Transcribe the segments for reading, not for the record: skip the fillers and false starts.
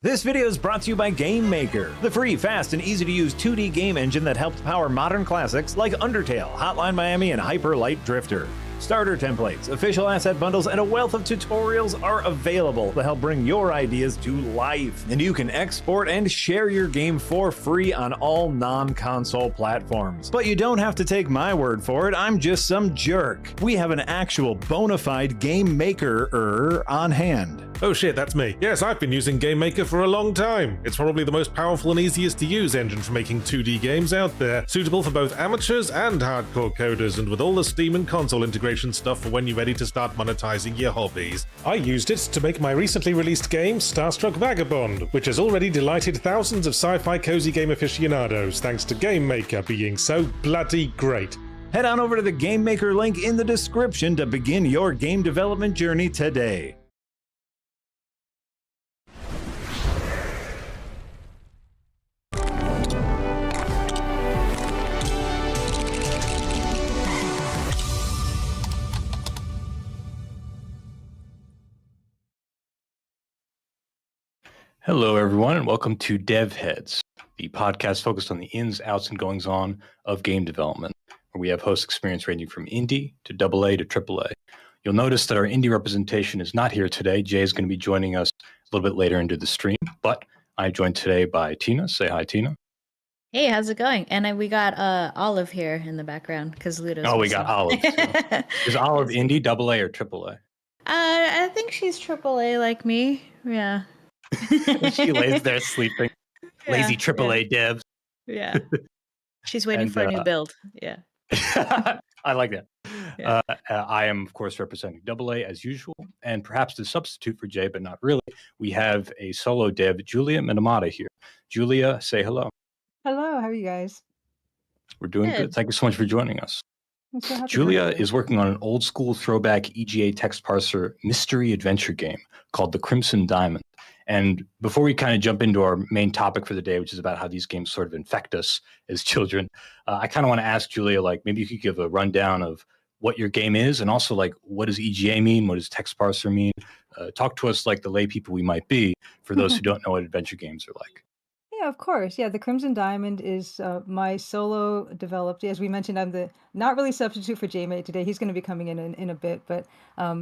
This video is brought to you by Game Maker, the free, fast, and easy-to-use 2D game engine that helps power modern classics like Undertale, Hotline Miami, and Hyper Light Drifter. Starter templates, official asset bundles, and a wealth of tutorials are available to help bring your ideas to life. And you can export and share your game for free on all non-console platforms. But you don't have to take my word for it, I'm just some jerk. We have an actual bona fide Game Maker on hand. Oh shit, that's me. Yes, I've been using Game Maker for a long time. It's probably the most powerful and easiest to use engine for making 2D games out there, suitable for both amateurs and hardcore coders, and with all the Steam and console integration stuff for when you're ready to start monetizing your hobbies. I used it to make my recently released game, Starstruck Vagabond, which has already delighted thousands of sci-fi cozy game aficionados thanks to Game Maker being so bloody great. Head on over to the Game Maker link in the description to begin your game development journey today. Hello, everyone, and welcome to Dev Heads, the podcast focused on the ins, outs, and goings-on of game development, where we have host experience ranging from indie to AA to AAA. You'll notice that our indie representation is not here today. Jay is going to be joining us a little bit later into the stream, but I'm joined today by Tina. Say hi, Tina. Hey, how's it going? And we got Olive here in the background because Ludo's. Oh, we got Olive. So. Is Olive indie, AA, or AAA? I think she's AAA like me. Yeah. She lays there sleeping. Yeah, Lazy AAA devs. Yeah. She's waiting for a new build. Yeah. I like that. Yeah. I am, of course, representing AA as usual, and perhaps the substitute for Jay, but not really. We have a solo dev, Julia Minamata, here. Julia, say hello. Hello, how are you guys? We're doing good. Thank you so much for joining us. I'm so happy Julia is working on an old school throwback EGA text parser mystery adventure game called The Crimson Diamond. And before we kind of jump into our main topic for the day, which is about how these games sort of infect us as children, I kind of want to ask Julia, like, maybe you could give a rundown of what your game is, and also, like, what does EGA mean? What does text parser mean? Talk to us like the lay people we might be, for those who don't know what adventure games are like. Yeah, of course. Yeah, the Crimson Diamond is my solo developed. As we mentioned, I'm the not really substitute for JMate today. He's going to be coming in a bit, but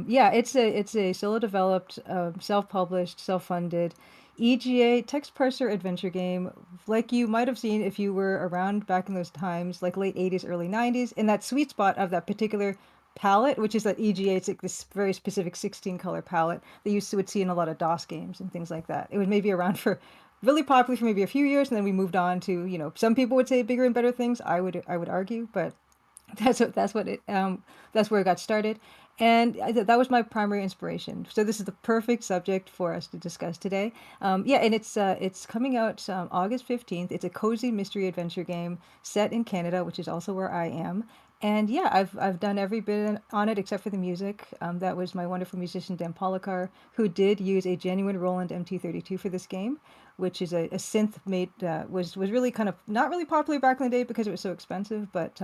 yeah, it's a solo developed, self-published, self-funded EGA text parser adventure game, like you might have seen if you were around back in those times, like late 80s, early 90s, in that sweet spot of that particular palette, which is that EGA. It's like this very specific 16 color palette that you would see in a lot of DOS games and things like that. It was maybe around for really popular for maybe a few years, and then we moved on to, you know, some people would say bigger and better things. I would argue, but that's where it got started, and that was my primary inspiration. So this is the perfect subject for us to discuss today. Yeah, and it's coming out August 15th. It's a cozy mystery adventure game set in Canada, which is also where I am. And yeah, I've done every bit on it except for the music. That was my wonderful musician Dan Polakar, who did use a genuine Roland MT32 for this game, which is a synth made was really kind of not really popular back in the day because it was so expensive, but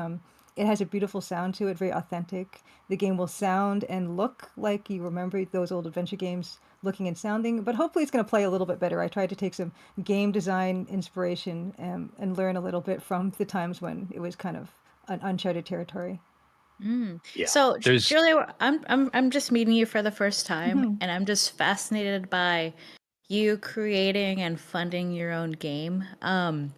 it has a beautiful sound to it, very authentic. The game will sound and look like you remember those old adventure games looking and sounding, but hopefully it's going to play a little bit better. I tried to take some game design inspiration and learn a little bit from the times when it was kind of an uncharted territory. Yeah, so Julia, I'm just meeting you for the first time, and I'm just fascinated by you creating and funding your own game. You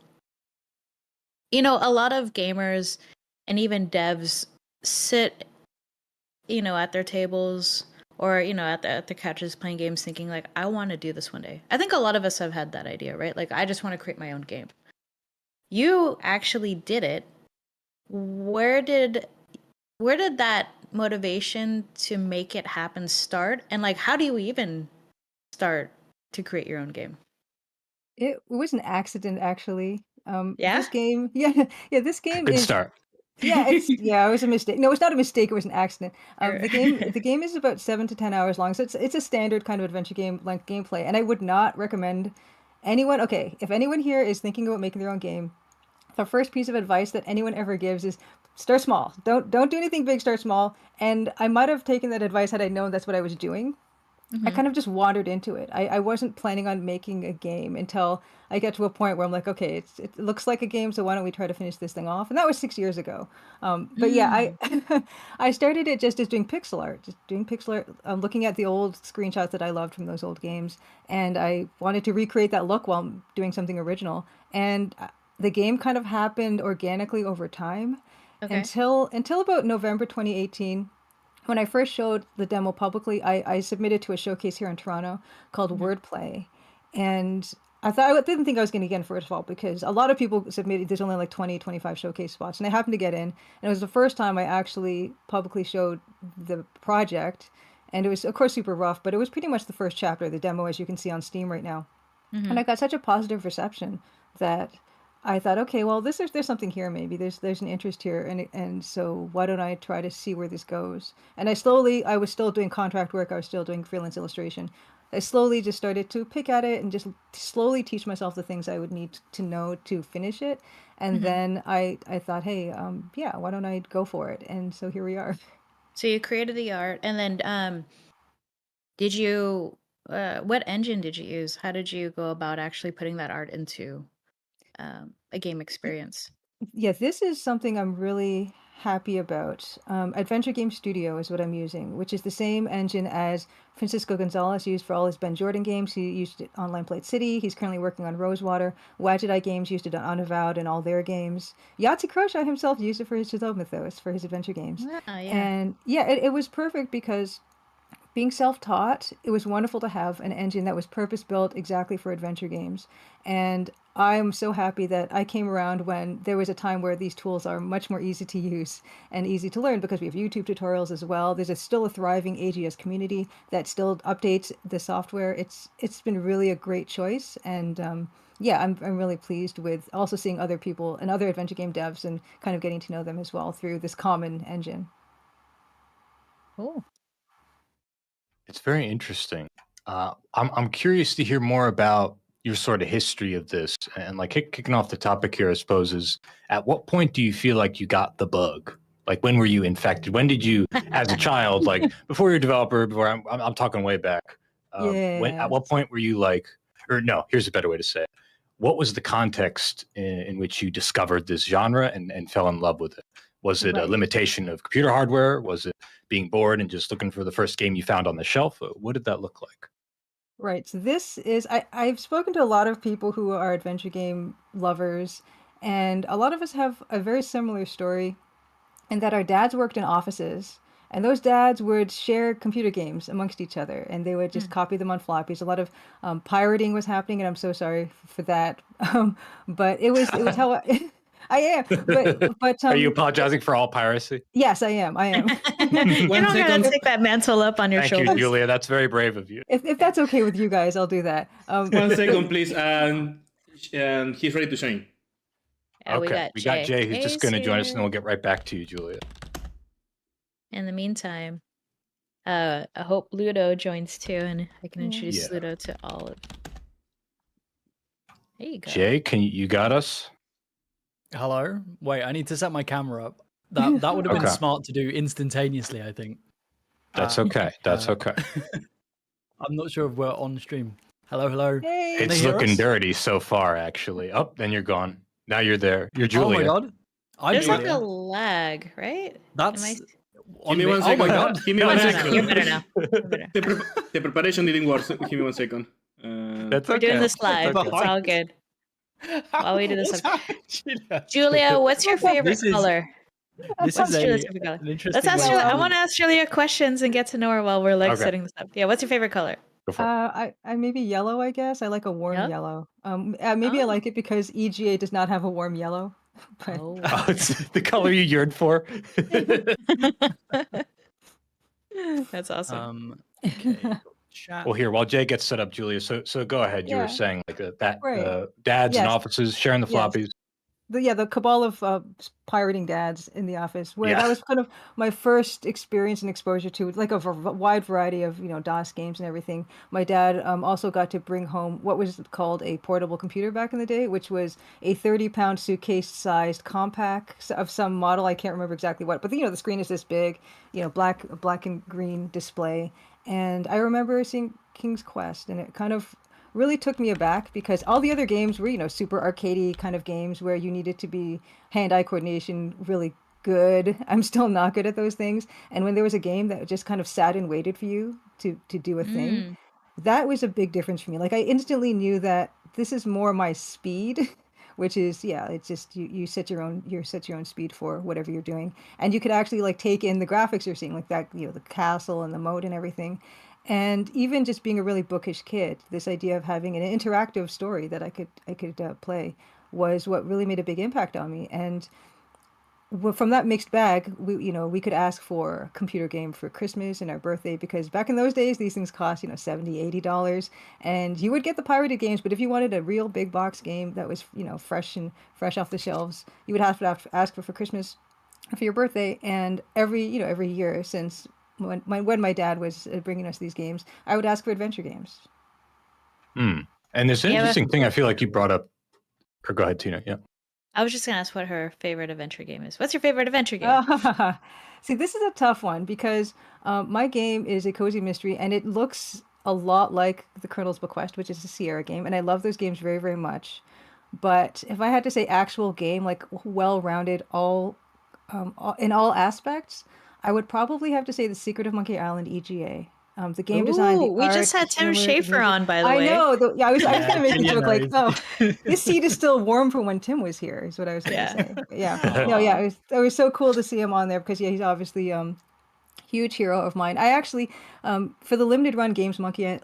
know, a lot of gamers and even devs sit, you know, at their tables or, you know, at the couches playing games thinking like, I want to do this one day. I think a lot of us have had that idea, right? Like, I just want to create my own game. You actually did it. Where did that motivation to make it happen start? And like, how do you even start to create your own game? It was an accident, actually. Yeah? This game, this game Good is start. it was a mistake. No, it's not a mistake. It was an accident. Sure. The game is about 7 to 10 hours long, so it's a standard kind of adventure game like gameplay. And I would not recommend anyone. Okay, if anyone here is thinking about making their own game, the first piece of advice that anyone ever gives is start small. Don't do anything big. Start small. And I might have taken that advice had I known that's what I was doing. I kind of just wandered into it. I wasn't planning on making a game until I get to a point where I'm like, okay, it looks like a game, so why don't we try to finish this thing off? And that was 6 years ago. But yeah, I started it just as doing pixel art, looking at the old screenshots that I loved from those old games, and I wanted to recreate that look while I'm doing something original. And the game kind of happened organically over time Okay. until about November 2018. When I first showed the demo publicly, I submitted to a showcase here in Toronto called Wordplay. And I didn't think I was going to get in, first of all, because a lot of people submitted, there's only like 20, 25 showcase spots. And I happened to get in. And it was the first time I actually publicly showed the project. And it was, of course, super rough, but it was pretty much the first chapter of the demo, as you can see on Steam right now. And I got such a positive reception that I thought, okay, well, there's something here. Maybe there's an interest here, and so why don't I try to see where this goes? And I was still doing contract work. I was still doing freelance illustration. I slowly just started to pick at it and just slowly teach myself the things I would need to know to finish it. And then I thought, hey, yeah, why don't I go for it? And so here we are. So you created the art, and then did you? What engine did you use? How did you go about actually putting that art into a game experience? Yeah, this is something I'm really happy about. Adventure Game Studio is what I'm using, which is the same engine as Francisco Gonzalez used for all his Ben Jordan games. He used it on Limelight City. He's currently working on Rosewater. Wadjet Eye Games used it on Unavowed and all their games. Yahtzee Croshaw himself used it for his Chisel Mythos, for his adventure games. Yeah. And yeah, it was perfect because being self-taught, it was wonderful to have an engine that was purpose-built exactly for adventure games. And I'm so happy that I came around when there was a time where these tools are much more easy to use and easy to learn, because we have YouTube tutorials as well. There's still a thriving AGS community that still updates the software. It's been really a great choice. And yeah, I'm really pleased with also seeing other people and other adventure game devs and kind of getting to know them as well through this common engine. Cool. It's very interesting. I'm curious to hear more about your sort of history of this, and like kicking off the topic here, I suppose, is at what point do you feel like you got the bug? Like, when were you infected? When did you, as a child, like before you're a developer, before I'm talking way back, at what point were you like, or no, here's a better way to say it. What was the context in which you discovered this genre and fell in love with it? Was it a limitation of computer hardware? Was it being bored and just looking for the first game you found on the shelf? What did that look like? Right. So this is, I've spoken to a lot of people who are adventure game lovers, and a lot of us have a very similar story in that our dads worked in offices, and those dads would share computer games amongst each other, and they would just copy them on floppies. A lot of pirating was happening, and I'm so sorry for that. But it was how I am. But Are you apologizing for all piracy? yes, I am. I am. You don't gotta take that mantle up on your Thank shoulders. you, Julia. That's very brave of you. If that's okay with you guys, I'll do that. 1 second, please. And he's ready to join. Yeah, Okay, we got Jay, who's just going to join us, and then we'll get right back to you, Julia. In the meantime, I hope Ludo joins too, and I can introduce Ludo to all of you. There you go. Jay, you got us? Hello? Wait, I need to set my camera up. That would have been smart to do instantaneously, I think. That's okay. That's okay. I'm not sure if we're on stream. Hello, hello. Hey. It's looking dirty so far, actually. Oh, then you're gone. Now you're there. You're Julia. Oh my god. There's like a lag, right? That's... Give me 1 second. Oh my god. Give me 1 second. You're better now. You're better. The preparation didn't work. So give me 1 second. That's We're okay. doing this live. It's all good. While we do this, Julia, what's your favorite color? This is Julia's favorite color. an interesting Let's ask one. Julia. I want to ask Julia questions and get to know her while we're like setting this up. Yeah, what's your favorite color? Go for it. I maybe yellow, I guess. I like a warm yellow. Maybe I like it because EGA does not have a warm yellow. But Oh, it's the color you yearned for. That's awesome. Okay. Chat. Well, here, while Jay gets set up, Julia, so go ahead. You were saying like that Right. dads in Yes. offices sharing the Yes. floppies. The cabal of pirating dads in the office, where Yeah. that was kind of my first experience and exposure to like a wide variety of DOS games and everything. My dad also got to bring home what was called a portable computer back in the day, which was a 30-pound suitcase-sized compact of some model. I can't remember exactly what, but the screen is this big, black and green display. And I remember seeing King's Quest, and it kind of really took me aback because all the other games were, super arcadey kind of games where you needed to be hand-eye coordination really good. I'm still not good at those things. And when there was a game that just kind of sat and waited for you to do a thing, Mm. that was a big difference for me. Like I instantly knew that this is more my speed, which is it's just you set your own speed for whatever you're doing. And you could actually like take in the graphics you're seeing, like that, the castle and the moat and everything. And even just being a really bookish kid, this idea of having an interactive story that I could play was what really made a big impact on me. And from that mixed bag, we could ask for a computer game for Christmas and our birthday because back in those days, these things cost, $70, $80, and you would get the pirated games. But if you wanted a real big box game that was, fresh off the shelves, you would have to ask for Christmas, for your birthday. And every year since when my dad was bringing us these games, I would ask for adventure games. And there's an interesting thing I feel like you brought up. Or go ahead, Tina. Yeah. I was just gonna ask what her favorite adventure game is. What's your favorite adventure game? See, this is a tough one because my game is a cozy mystery and it looks a lot like The Colonel's Bequest, which is a Sierra game, and I love those games very, very much. But if I had to say actual game, like well-rounded, in all aspects, I would probably have to say The Secret of Monkey Island EGA. The game design, the Ooh, we art, just had the Tim humor, the Schafer music. on, by the I way. know. I was Yeah, gonna make the Kenya joke like, knows. this seat is still warm from when Tim was here. Is what I was gonna Yeah. say. Yeah. No, yeah. It was so cool to see him on there because he's obviously huge hero of mine. I actually, for the limited run games Monkey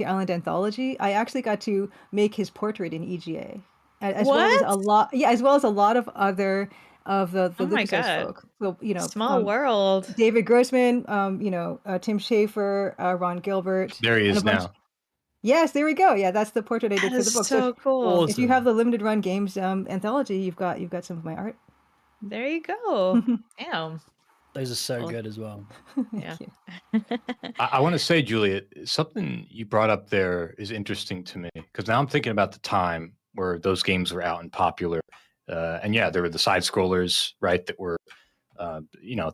Island anthology, I actually got to make his portrait in EGA, as well as What? a lot. Yeah, as well as a lot of other of the Oh my LucasArts God. folk. So Small world. David Grossman, Tim Schafer, Ron Gilbert, There he and a is bunch. now. Yes, there we go. Yeah, that's the portrait I did That for the is book. so cool. If you have the limited run games anthology, you've got some of my art. There you go. Damn. Those are so Well, good as well. Yeah. I want to say, Julia, something you brought up there is interesting to me because now I'm thinking about the time where those games were out and popular. And yeah, there were the side scrollers, right? That were,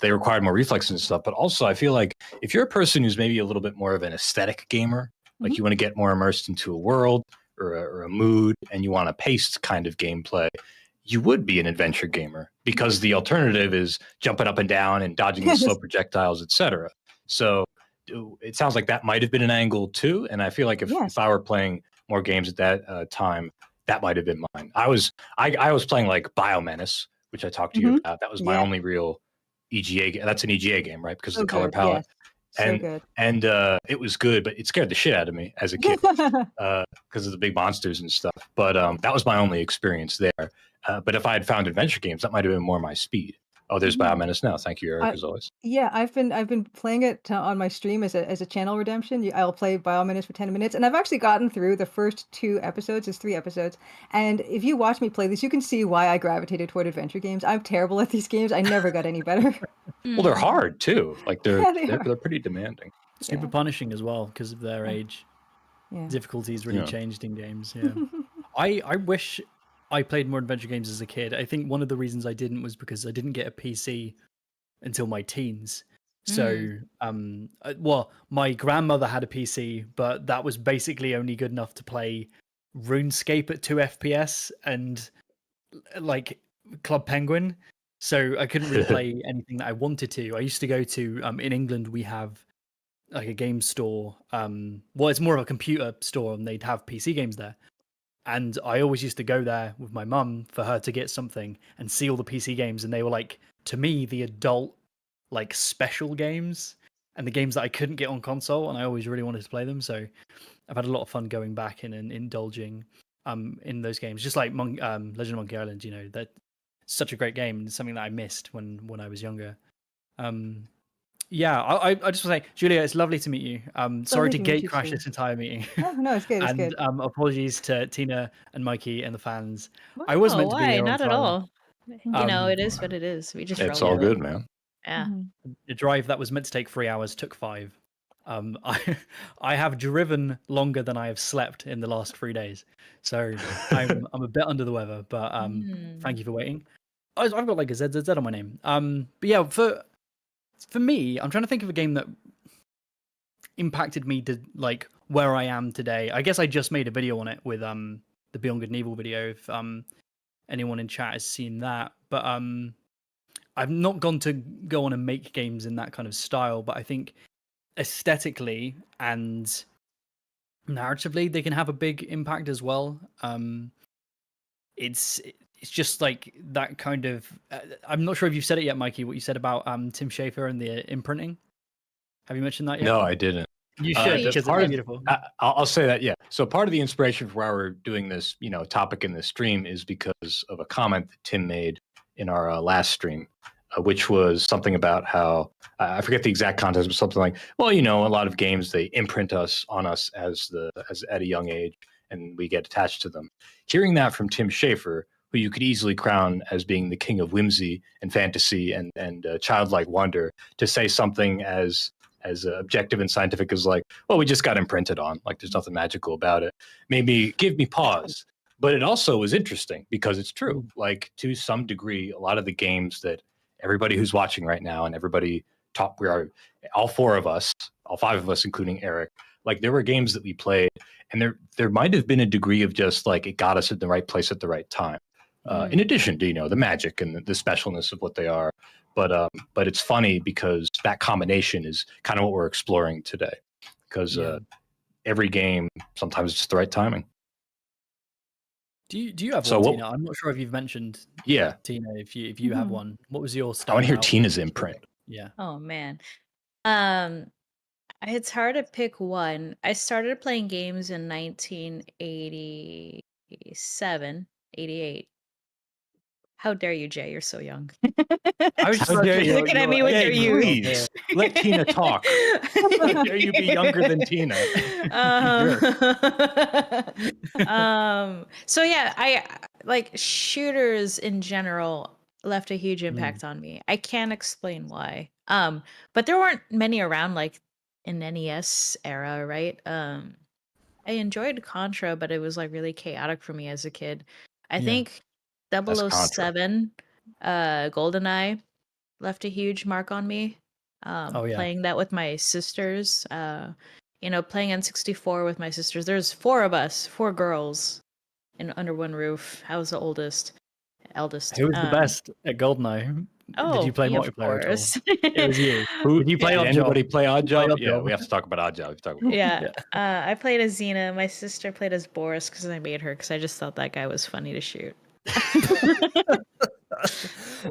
they required more reflexes and stuff. But also, I feel like if you're a person who's maybe a little bit more of an aesthetic gamer, like you want to get more immersed into a world or a mood, and you want a paced kind of gameplay, you would be an adventure gamer because the alternative is jumping up and down and dodging the slow projectiles, etc. So it sounds like that might have been an angle too. And I feel like if I were playing more games at that time, that might have been mine. I was playing like Biomenace, which I talked to you about. That was my only real EGA game. That's an EGA game, right? Because of the color palette. Yes. And it was good, but it scared the shit out of me as a kid because of the big monsters and stuff. But that was my only experience there. But if I had found adventure games, that might have been more my speed. Oh, there's Biomenace now. Thank you, Eric, as always. Yeah, I've been playing it on my stream as a channel redemption. I'll play Biomenace for 10 minutes, and I've actually gotten through the first 2 episodes. It's 3 episodes, and if you watch me play this, you can see why I gravitated toward adventure games. I'm terrible at these games. I never got any better. Well, they're hard too. Like they're pretty demanding. Super punishing as well because of their age. Yeah. Difficulties really changed in games. Yeah. I wish I played more adventure games as a kid. I think one of the reasons I didn't was because I didn't get a PC until my teens. So, my grandmother had a PC, but that was basically only good enough to play RuneScape at 2 FPS and like Club Penguin. So I couldn't really play anything that I wanted to. I used to go to in England we have like a game store. It's more of a computer store, and they'd have PC games there. And I always used to go there with my mum for her to get something and see all the PC games, and they were like, to me, the adult like special games and the games that I couldn't get on console, and I always really wanted to play them. So I've had a lot of fun going back and indulging in those games, just like Legend of Monkey Island. That's such a great game. It's something that I missed when I was younger. I just want to say, Julia, it's lovely to meet you. Sorry to gate crash this entire meeting. No, it's good. It's good. Apologies to Tina and Mikey and the fans. I was meant to be here on Not time. at all. It is what it is. We just it's all good, man. Yeah. The drive that was meant to take 3 hours took 5. I have driven longer than I have slept in the last 3 days, so I'm a bit under the weather. But thank you for waiting. I've got like a ZZZ on my name. But yeah, for me, I'm trying to think of a game that impacted me to like where I am today. I guess I just made a video on it with the Beyond Good and Evil video. If anyone in chat has seen that, but I've not gone to go on and make games in that kind of style. But I think aesthetically and narratively, they can have a big impact as well. It's just like that kind of. I'm not sure if you've said it yet, Mikey. What you said about Tim Schafer and the imprinting. Have you mentioned that yet? No, I didn't. You should, because part it's of, beautiful. I'll say that, yeah. So part of the inspiration for why we're doing this, topic in this stream is because of a comment that Tim made in our last stream, which was something about how I forget the exact context, but something like, well, a lot of games they imprint on us as at a young age, and we get attached to them. Hearing that from Tim Schafer, who you could easily crown as being the king of whimsy and fantasy and childlike wonder, to say something as objective and scientific as like, well, we just got imprinted on, like there's nothing magical about it, give me pause. But it also was interesting because it's true. Like, to some degree, a lot of the games that everybody who's watching right now and everybody we are all four of us, all five of us, including Eric, like there were games that we played and there might have been a degree of just like it got us in the right place at the right time. In addition to, the magic and the specialness of what they are. But it's funny because that combination is kind of what we're exploring today. Because every game, sometimes it's just the right timing. Do you have one, Tina? I'm not sure if you've mentioned Tina, if you have one. What was your I want to hear Tina's imprint. Yeah. Oh man. It's hard to pick one. I started playing games in 1987, 88. How dare you, Jay? You're so young. I was just looking at me with your youth. Please let Tina talk. How dare you be younger than Tina? So yeah, I like shooters in general left a huge impact on me. I can't explain why. But there weren't many around like in NES era, right? I enjoyed Contra, but it was like really chaotic for me as a kid. I think 007 GoldenEye left a huge mark on me. Playing that with my sisters, playing N64 with my sisters. There's four of us, four girls under one roof. I was the eldest. Who was the best at GoldenEye? Did you play multiplayer at all? It was you. Did you play Odd Job? Anybody play Odd Job? Yeah, we have to talk about Odd Job. I played as Xena. My sister played as Boris because I made her because I just thought that guy was funny to shoot.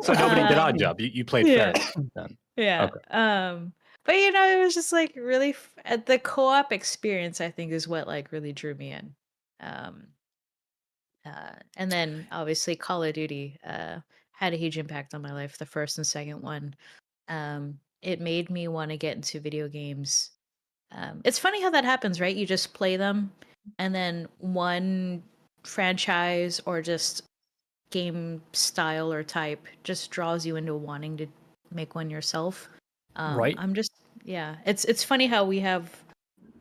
So nobody did Odd Job. You played Ferris then. Yeah. Okay. But it was just like really the co-op experience. I think is what like really drew me in. And then obviously Call of Duty had a huge impact on my life. The first and second one. It made me want to get into video games. It's funny how that happens, right? You just play them, and then one franchise or just game style or type just draws you into wanting to make one yourself. Right. It's funny how we have,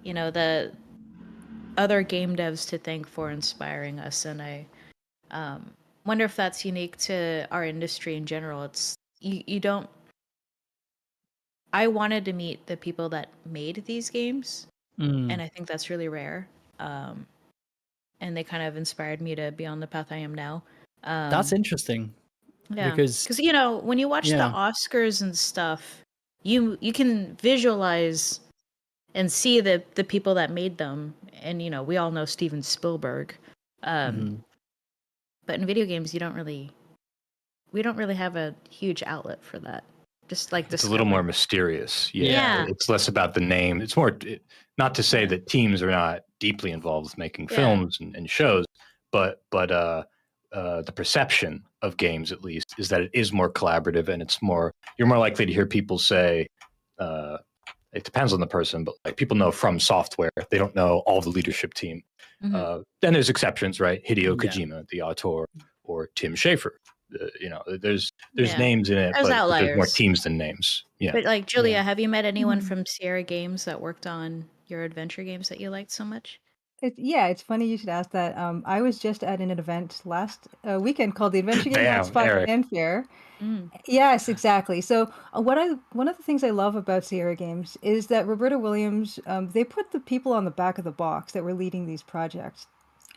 the other game devs to thank for inspiring us, and I wonder if that's unique to our industry in general. It's you don't. I wanted to meet the people that made these games, and I think that's really rare. And they kind of inspired me to be on the path I am now. That's interesting. Yeah, because when you watch the Oscars and stuff, you can visualize and see the people that made them, and we all know Steven Spielberg. But in video games, we don't really have a huge outlet for that. Just like it's a little more mysterious. Yeah. It's less about the name. It's more, not to say that teams are not deeply involved with making films and shows, but the perception of games, at least, is that it is more collaborative, and you're more likely to hear people say, it depends on the person, but like people know From Software, they don't know all the leadership team. Then there's exceptions, right? Hideo Kojima, the auteur, or Tim Schafer. There's names in it, but there's more teams than names. Yeah. But like Julia, have you met anyone from Sierra Games that worked on your adventure games that you liked so much? It's funny you should ask that. I was just at an event last weekend called the Adventure Game Damn, Hotspot Eric. Fanfare. Mm. Yes, exactly. So one of the things I love about Sierra Games is that Roberta Williams, they put the people on the back of the box that were leading these projects.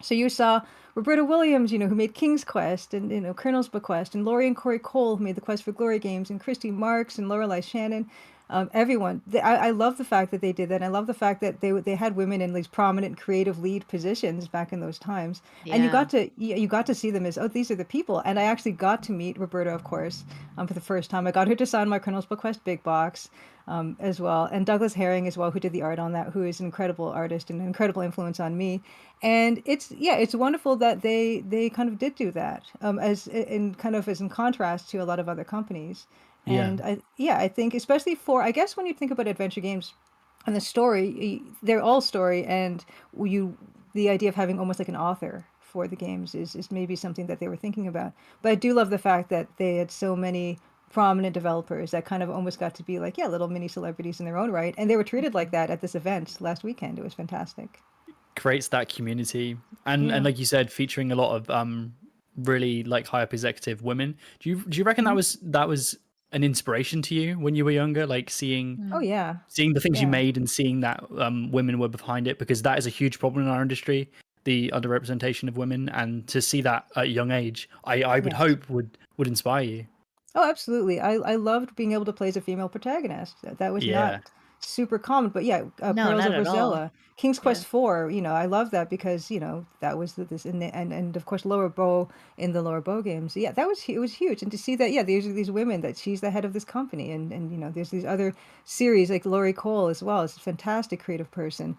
So you saw Roberta Williams, who made King's Quest and Colonel's Bequest, and Laurie and Corey Cole, who made the Quest for Glory games, and Christy Marks and Lorelei Shannon. Everyone, I love the fact that they did that. And I love the fact that they had women in these prominent creative lead positions back in those times, and Yeah. you got to see them as, oh, these are the people. And I actually got to meet Roberta, of course, for the first time. I got her to sign my Colonel's Bequest big box, as well, and Douglas Herring as well, who did the art on that, who is an incredible artist and an incredible influence on me. And it's wonderful that they kind of did do that, as in kind of as in contrast to a lot of other companies. Yeah. And I think especially for, I guess when you think about adventure games and the story, they're all story, and the idea of having almost like an author for the games is maybe something that they were thinking about. But I do love the fact that they had so many prominent developers that kind of almost got to be like, yeah, little mini celebrities in their own right, and they were treated like that at this event last weekend. It was fantastic. Creates that community, and Yeah. like you said, featuring a lot of really like high up executive women. Do you reckon Mhm. that was an inspiration to you when you were younger, like Oh yeah. seeing the things you Yeah. made and seeing that women were behind it, because that is a huge problem in our industry, the underrepresentation of women, and to see that at a young age, I would Yes. hope would inspire you. Oh, absolutely. I loved being able to play as a female protagonist. That was not Yeah. super common, but yeah, No, Perils not of at all. Rosella, King's Yeah. Quest 4, I love that because, that was this and of course Lower Bow in the Lower Bow games. Yeah, it was huge. And to see that, yeah, these are these women that she's the head of this company, and there's these other series like Laurie Cole as well. It's a fantastic creative person.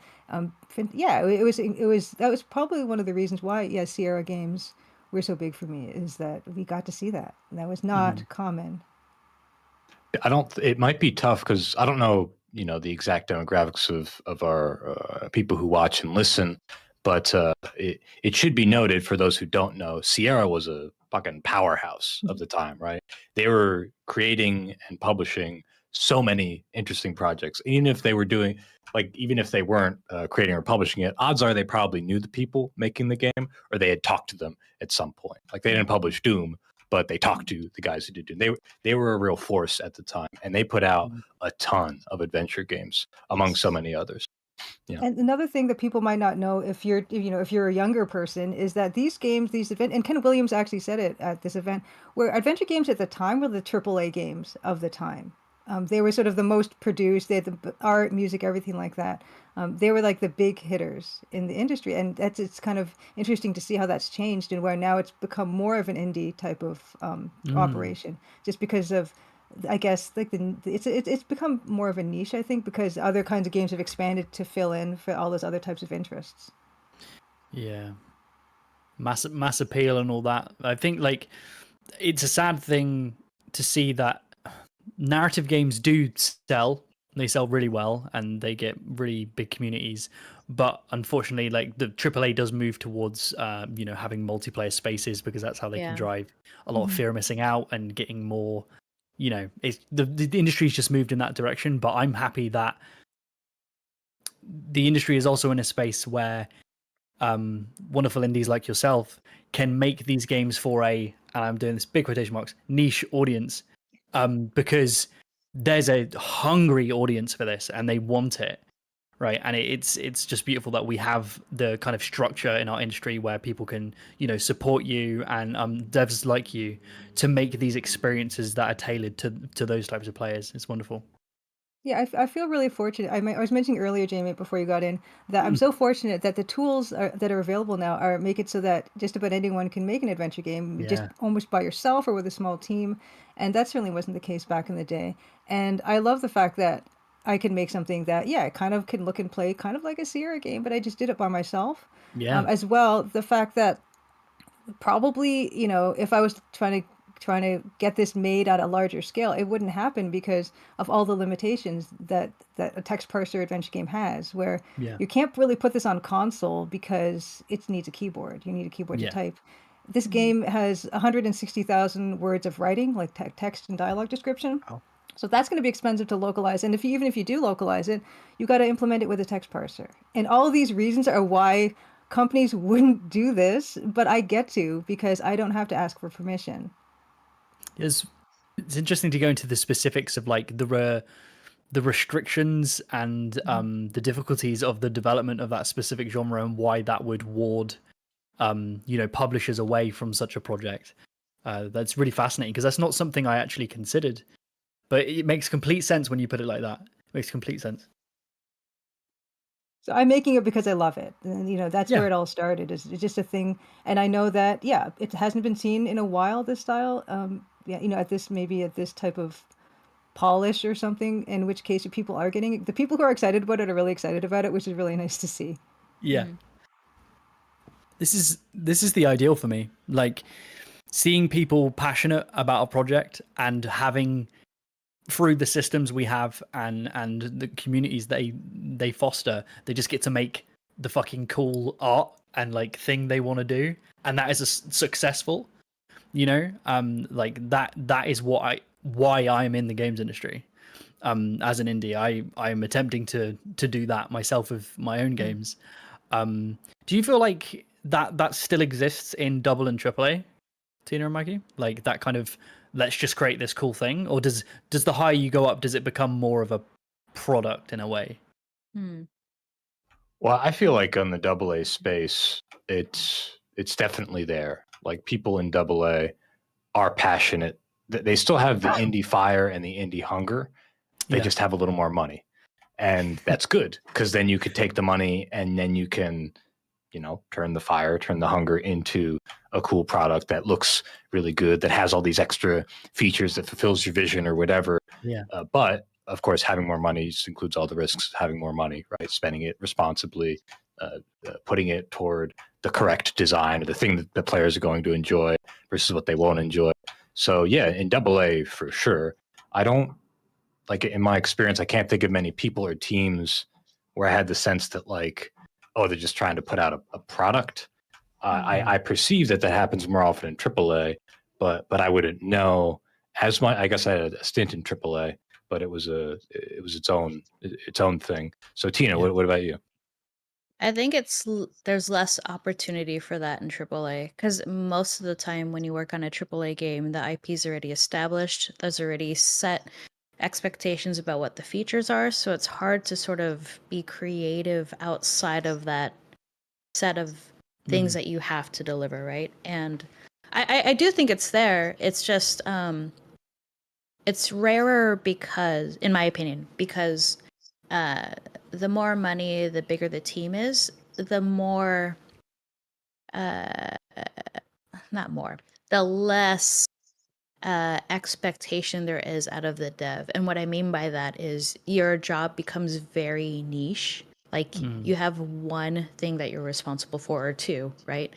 Yeah, it was that was probably one of the reasons why, yeah, Sierra Games were so big for me, is that we got to see that. And that was Mhm. not common. I don't. It might be tough because I don't know, the exact demographics of our people who watch and listen, but it should be noted for those who don't know, Sierra was a fucking powerhouse of the time, right? They were creating and publishing so many interesting projects, even if they were doing even if they weren't creating or publishing it. Odds are they probably knew the people making the game, or they had talked to them at some point. Like they didn't publish Doom, but they talked to the guys who did Doom. They were a real force at the time, and they put out Mhm. a ton of adventure games among so Yes. many others. Yeah. And another thing that people might not know, if you're a younger person, is that these games, these event, and Ken Williams actually said it at this event, where adventure games at the time were the AAA games of the time. They were sort of the most produced. They had the art, music, everything like that. They were like the big hitters in the industry, and it's kind of interesting to see how that's changed, and where now it's become more of an indie type of Mm. operation, just because of, I guess, like it's become more of a niche, I think, because other kinds of games have expanded to fill in for all those other types of interests. Yeah. Mass appeal and all that. I think like it's a sad thing to see that narrative games do sell. They sell really well and they get really big communities. But unfortunately, like the AAA does move towards, having multiplayer spaces, because that's how they can Yeah. drive a lot of Hmm. fear of missing out and getting more. It's the industry's just moved in that direction. But I'm happy that the industry is also in a space where wonderful indies like yourself can make these games for and I'm doing this big quotation marks, niche audience, because there's a hungry audience for this and they want it, right? And it's just beautiful that we have the kind of structure in our industry where people can support you and devs like you to make these experiences that are tailored to those types of players. It's wonderful. Yeah, I feel really fortunate. I was mentioning earlier, Jamie, before you got in, that I'm so fortunate that the tools that are available now are make it so that just about anyone can make an adventure game, just Yeah. almost by yourself or with a small team, and that certainly wasn't the case back in the day. And I love the fact that I can make something that, yeah, kind of can look and play kind of like a Sierra game, but I just did it by myself. Yeah. As well, the fact that probably, if I was trying to get this made at a larger scale, it wouldn't happen because of all the limitations that a text parser adventure game has, where Yeah. you can't really put this on console because it needs a keyboard. You need a keyboard to Yeah. type. This Mhm. game has 160,000 words of writing, like text and dialogue description. Oh. So that's going to be expensive to localize. And even if you do localize it, you got to implement it with a text parser. And all of these reasons are why companies wouldn't do this, but I get to because I don't have to ask for permission. It's interesting to go into the specifics of like the restrictions and the difficulties of the development of that specific genre and why that would ward publishers away from such a project. That's really fascinating because that's not something I actually considered, but it makes complete sense when you put it like that. It makes complete sense. So I'm making it because I love it. And, that's Yeah. where it all started. It's just a thing. And I know that, it hasn't been seen in a while, this style. At this type of polish or something, in which case people are getting it. The people who are excited about it are really excited about it, which is really nice to see. Yeah. This is the ideal for me. Like seeing people passionate about a project and having through the systems we have and the communities they foster, they just get to make the fucking cool art and like thing they want to do, and that is successful. Like that is why I'm in the games industry. As an indie, I am attempting to do that myself with my own games. Do you feel like that still exists in double and AAA, Tina and Mikey? Like that kind of let's just create this cool thing, or does the higher you go up, does it become more of a product in a way? Well, I feel like on the AA space, it's definitely there. Like people in AA are passionate. They still have the indie fire and the indie hunger. They just have a little more money, and that's good because then you could take the money and then you can, turn the fire, turn the hunger into a cool product that looks really good, that has all these extra features that fulfills your vision or whatever. Yeah. But of course, having more money just includes all the risks. Having more money, right? Spending it responsibly, putting it toward the correct design or the thing that the players are going to enjoy versus what they won't enjoy. So yeah, in AA for sure. I don't like in my experience, I can't think of many people or teams where I had the sense that like, oh, they're just trying to put out a product. I perceive that happens more often in AAA, but I wouldn't know as much. I guess I had a stint in AAA, but it was its own thing. So Tina, what about you? I think there's less opportunity for that in AAA because most of the time when you work on a AAA game, the IP is already established. There's already set expectations about what the features are, so it's hard to sort of be creative outside of that set of things that you have to deliver, right? And I do think it's there. It's just it's rarer because, in my opinion, because the more money, the bigger the team is, the more, not more, the less expectation there is out of the dev. And what I mean by that is your job becomes very niche. Like you have one thing that you're responsible for, or two, right?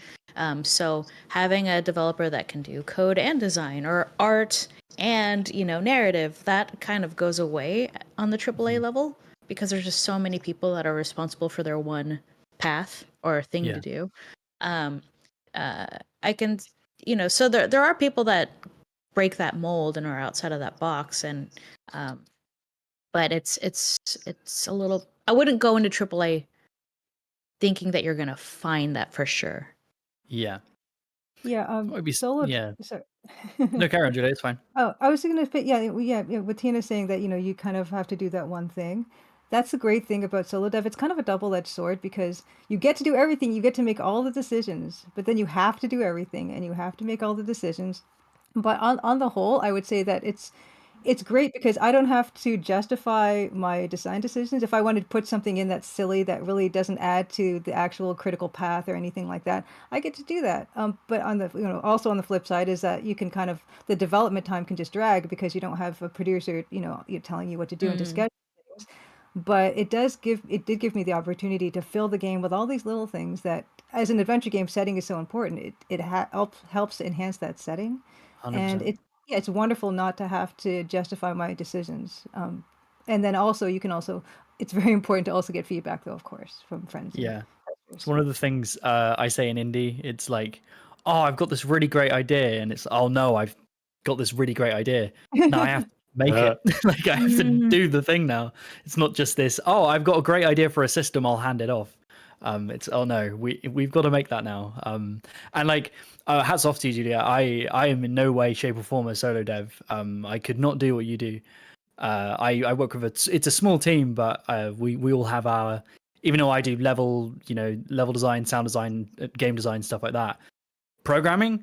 So having a developer that can do code and design or art and, narrative, that kind of goes away on the AAA level because there's just so many people that are responsible for their one path or thing to do. I can, so there are people that break that mold and are outside of that box, and but it's a little. I wouldn't go into AAA thinking that you're gonna find that for sure. Yeah. Yeah. Solo. Yeah. Sorry. No, Karen, Julia, it's fine. Oh, I was going to fit. Yeah. With Tina saying that, you kind of have to do that one thing. That's the great thing about solo dev. It's kind of a double-edged sword because you get to do everything. You get to make all the decisions, but then you have to do everything and you have to make all the decisions. But on the whole, I would say that it's great because I don't have to justify my design decisions. If I wanted to put something in that's silly that really doesn't add to the actual critical path or anything like that, I get to do that. But on the also on the flip side is that you can kind of the development time can just drag because you don't have a producer you're telling you what to do and to schedule things. But it did give me the opportunity to fill the game with all these little things that, as an adventure game, setting is so important. It helps to enhance that setting, 100%. and it's wonderful not to have to justify my decisions. And then also it's very important to also get feedback though, of course, from friends. Yeah, it's one of the things I say in indie. It's like, oh, I've got this really great idea, and it's, oh no, I've got this really great idea. Now make it. Like I have to do the thing now. It's not just this. Oh, I've got a great idea for a system. I'll hand it off. It's oh no, we've got to make that now. And like hats off to you, Julia. I am in no way, shape, or form a solo dev. I could not do what you do. I work with it's a small team, but we all have our. Even though I do level design, sound design, game design, stuff like that, programming.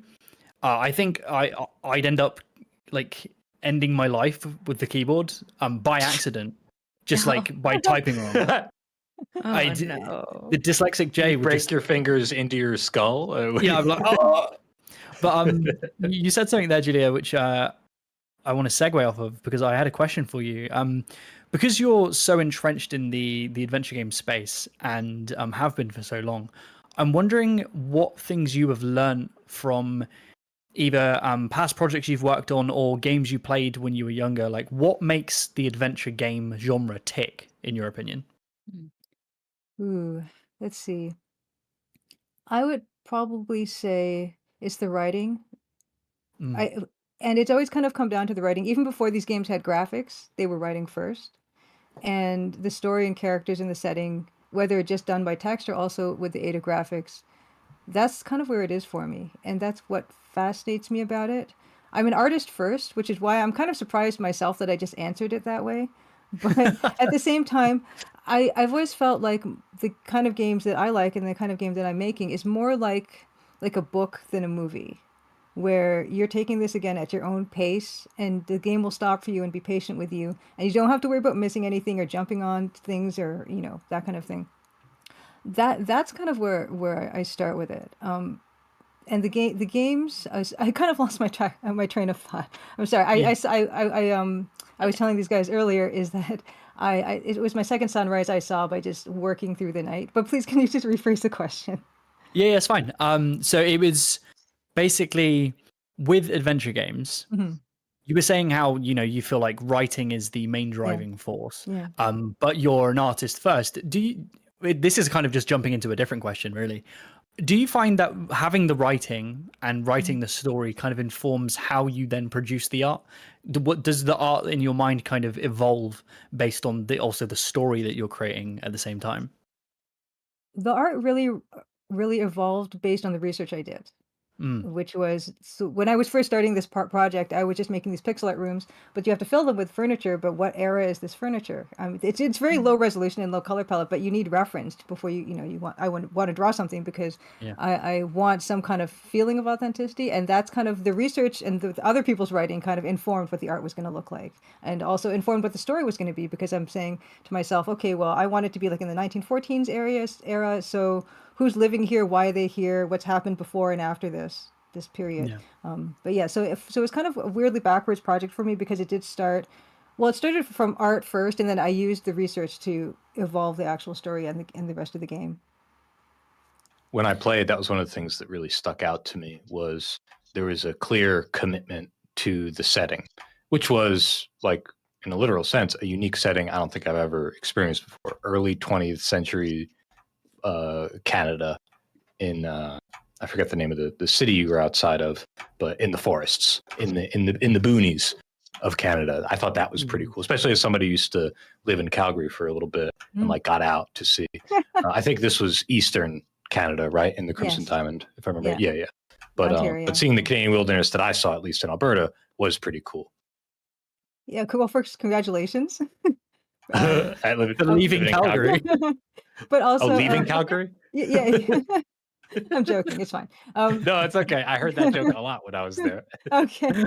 I think I'd end up like ending my life with the keyboard by accident, just like by typing wrong. Oh, The dyslexic Jay would Break your fingers into your skull. yeah, I'm like, oh. But you said something there, Julia, which I want to segue off of because I had a question for you. Because you're so entrenched in the adventure game space and have been for so long, I'm wondering what things you have learned from either past projects you've worked on or games you played when you were younger. Like, what makes the adventure game genre tick, in your opinion? Ooh, let's see. I would probably say it's the writing. And it's always kind of come down to the writing. Even before these games had graphics, they were writing first. And the story and characters in the setting, whether just done by text or also with the aid of graphics, that's kind of where it is for me. And that's what fascinates me about it. I'm an artist first, which is why I'm kind of surprised myself that I just answered it that way. But at the same time, I've always felt like the kind of games that I like and the kind of game that I'm making is more like a book than a movie, where you're taking this again at your own pace and the game will stop for you and be patient with you. And you don't have to worry about missing anything or jumping on things or, that kind of thing. That's kind of where I start with it. And the games, I kind of lost my train of thought. I'm sorry. I was telling these guys earlier is that it was my second sunrise I saw by just working through the night. But please, can you just rephrase the question? Yeah, it's fine. So it was basically with adventure games. Mm-hmm. You were saying how you feel like writing is the main driving force. Yeah. But you're an artist first. This is kind of just jumping into a different question, really. Do you find that having the writing and writing the story kind of informs how you then produce the art? What does the art in your mind kind of evolve based on also the story that you're creating at the same time? The art really, really evolved based on the research I did. Which was, so when I was first starting this project, I was just making these pixel art rooms, but you have to fill them with furniture. But what era is this furniture? It's very low resolution and low color palette, but you need reference before I want to draw something because I want some kind of feeling of authenticity, and that's kind of the research and the other people's writing kind of informed what the art was going to look like, and also informed what the story was going to be because I'm saying to myself, okay, well, I want it to be like in the 1914s era, so. Who's living here? Why are they here? What's happened before and after this period? Yeah. But yeah, so it was kind of a weirdly backwards project for me because it did start. Well, it started from art first, and then I used the research to evolve the actual story and the rest of the game. When I played, that was one of the things that really stuck out to me was there was a clear commitment to the setting, which was like in a literal sense a unique setting I don't think I've ever experienced before. Early 20th century. Canada in I forget the name of the city you were outside of, but in the forests, in the boonies of Canada. I thought that was pretty cool, especially as somebody who used to live in Calgary for a little bit and like got out to see. I think this was Eastern Canada, right? In the Crimson Diamond, if I remember. Yeah. But seeing the Canadian wilderness that I saw, at least in Alberta, was pretty cool. Yeah, well, first, congratulations. Leaving Calgary. But also leaving Calgary? Yeah. I'm joking. It's fine. No, it's okay. I heard that joke a lot when I was there. Okay.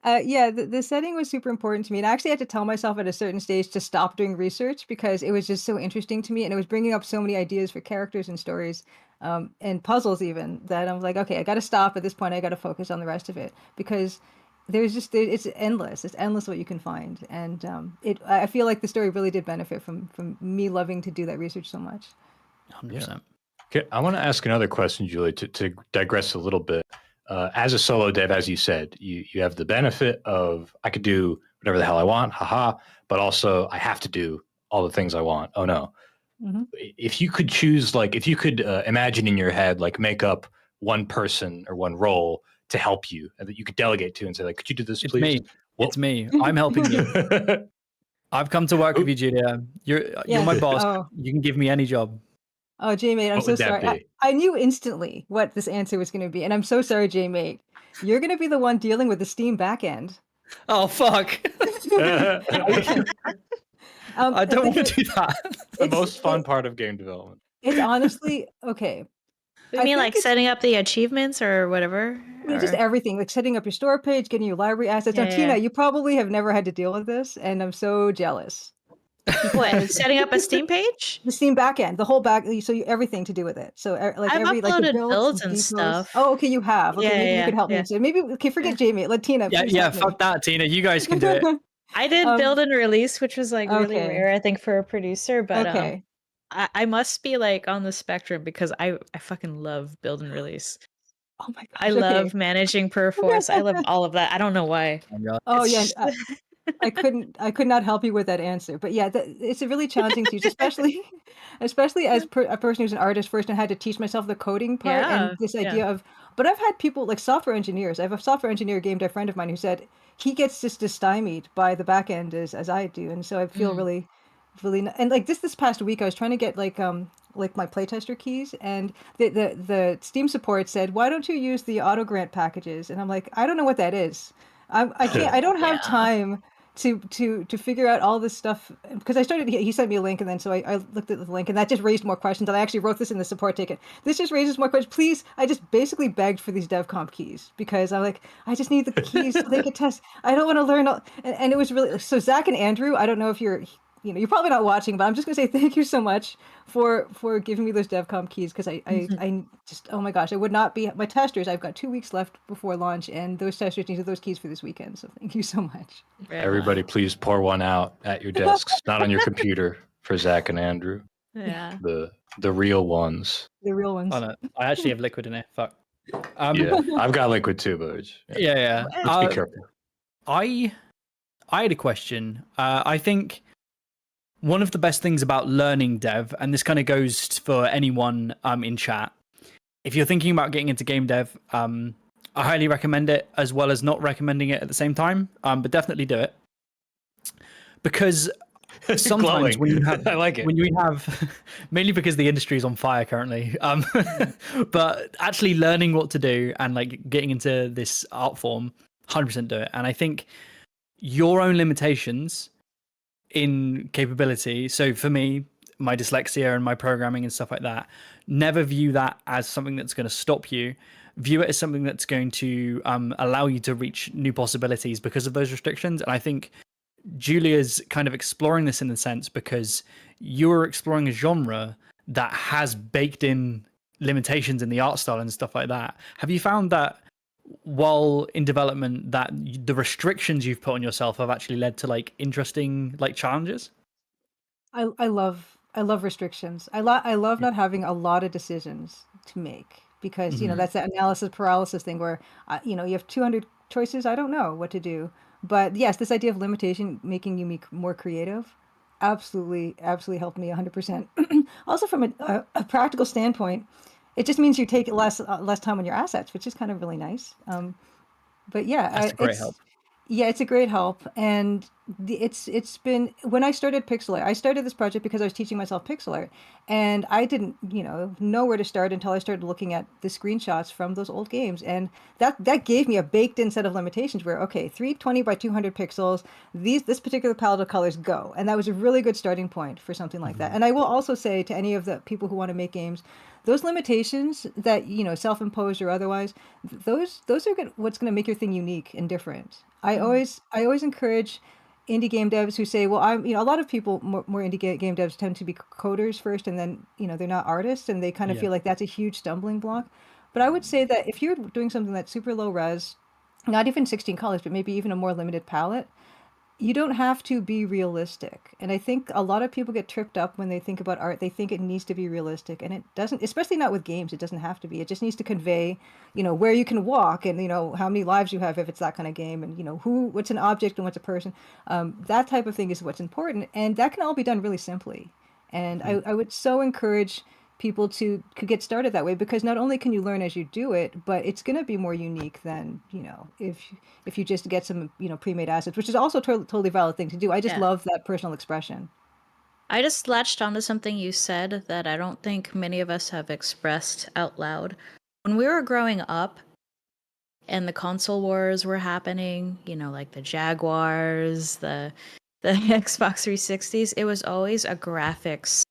Yeah, the setting was super important to me. And I actually had to tell myself at a certain stage to stop doing research because it was just so interesting to me. And it was bringing up so many ideas for characters and stories and puzzles even that I was like, okay, I got to stop at this point. I got to focus on the rest of it because it's endless. It's endless what you can find. And I feel like the story really did benefit from me loving to do that research so much. 100%. Okay, I want to ask another question, Julie, to digress a little bit. As a solo dev, as you said, you have the benefit of I could do whatever the hell I want, haha, but also I have to do all the things I want. Oh no. Mm-hmm. If you could choose, like if you could imagine in your head, like make up one person or one role to help you and that you could delegate to and say, like, could you do this, please? Me. It's me. I'm helping you. I've come to work with you, Julia. You're Yes. my boss. Oh. You can give me any job. Oh, J-Mate, I'm What so would that sorry. be? I knew instantly what this answer was going to be, and I'm so sorry, J-Mate. You're going to be the one dealing with the Steam backend. Oh fuck! I don't want to do that. The most fun part of game development. It's honestly okay. We I mean think like it's- setting up the achievements or whatever? I mean, just Or- everything, like setting up your store page, getting your library assets. Now, Yeah, Tina, yeah. you probably have never had to deal with this, and I'm so jealous. What, setting up a Steam page? The Steam backend, the whole back, so everything to do with it. So like I've every like the uploaded builds and depots. stuff. Oh, okay, you have. Okay, Yeah, maybe you yeah, could help me. yeah. So maybe okay, forget Jamie. Let Tina. Yeah, please yeah. help me. Fuck that, Tina. You guys can do it. I did build and release, which was like really Okay. rare, I think, for a producer. But Okay. I must be like on the spectrum because I fucking love build and release. Oh my gosh. I love managing Perforce. I love all of that. I don't know why. Oh It's yeah. just- I could not help you with that answer. But yeah, it's a really challenging to use, especially as a person who's an artist first and had to teach myself the coding part Yeah, and this yeah. idea of. But I've had people like software engineers. I have a software engineer game dev friend of mine who said he gets just stymied by the back end as I do, and so I feel really and like this past week I was trying to get like my playtester keys, and the Steam support said, why don't you use the auto grant packages? And I'm like, I don't know what that is. I can't. I don't have time to figure out all this stuff because I started. He sent me a link, and then so I looked at the link, and that just raised more questions. And I actually wrote this in the support ticket. This just raises more questions. Please, I just basically begged for these DevComp keys because I'm like, I just need the keys so they could test. I don't want to learn. And it was really so. Zach and Andrew, I don't know if you're you're probably not watching, but I'm just gonna say thank you so much for giving me those DevComp keys because I just, oh my gosh, I would not be my testers. I've got 2 weeks left before launch, and those testers needed those keys for this weekend. So thank you so much. Everybody, please pour one out at your desks, not on your computer, for Zach and Andrew. Yeah. The real ones. The real ones. Oh no, I actually have liquid in it. Fuck. Yeah, I've got liquid too, but Yeah. let's be careful. I had a question. I think one of the best things about learning dev, and this kind of goes for anyone in chat, if you're thinking about getting into game dev, I highly recommend it, as well as not recommending it at the same time. But definitely do it, because sometimes when you have, I like it. when you have, mainly because the industry is on fire currently. But actually learning what to do and like getting into this art form, 100% do it. And I think your own limitations in capability. So for me, my dyslexia and my programming and stuff like that, never view that as something that's going to stop you. View it as something that's going to allow you to reach new possibilities because of those restrictions. And I think Julia's kind of exploring this in a sense because you're exploring a genre that has baked in limitations in the art style and stuff like that. Have you found that while in development that the restrictions you've put on yourself have actually led to like interesting like challenges? I love restrictions. I love not having a lot of decisions to make because that's that analysis paralysis thing where you have 200 choices. I don't know what to do. But yes, this idea of limitation making you more creative, absolutely helped me 100%. Also, from a practical standpoint, it just means you take less time on your assets, which is kind of really nice. But yeah, That's a great help. Yeah, it's a great help, and it's been when I started pixel art. I started this project because I was teaching myself pixel art, and I didn't know where to start until I started looking at the screenshots from those old games, and that gave me a baked-in set of limitations. Where 320 by 200 pixels, this particular palette of colors go, and that was a really good starting point for something like that. And I will also say to any of the people who want to make games, those limitations that self-imposed or otherwise, those are what's going to make your thing unique and different. I always encourage indie game devs who say, well, I'm a lot of people more indie game devs tend to be coders first, and then they're not artists, and they kind of feel like that's a huge stumbling block. But I would say that if you're doing something that's super low res, not even 16 colors, but maybe even a more limited palette, you don't have to be realistic. And I think a lot of people get tripped up when they think about art. They think it needs to be realistic, and it doesn't, especially not with games. It doesn't have to be. It just needs to convey, where you can walk and, how many lives you have if it's that kind of game, and, what's an object and what's a person. That type of thing is what's important. And that can all be done really simply. And I would so encourage people to could get started that way, because not only can you learn as you do it, but it's going to be more unique than, if you just get some, pre-made assets, which is also totally valid thing to do. I just Yeah. love that personal expression. I just latched onto something you said that I don't think many of us have expressed out loud. When we were growing up and the console wars were happening, like the Jaguars, the Xbox 360s, it was always a graphics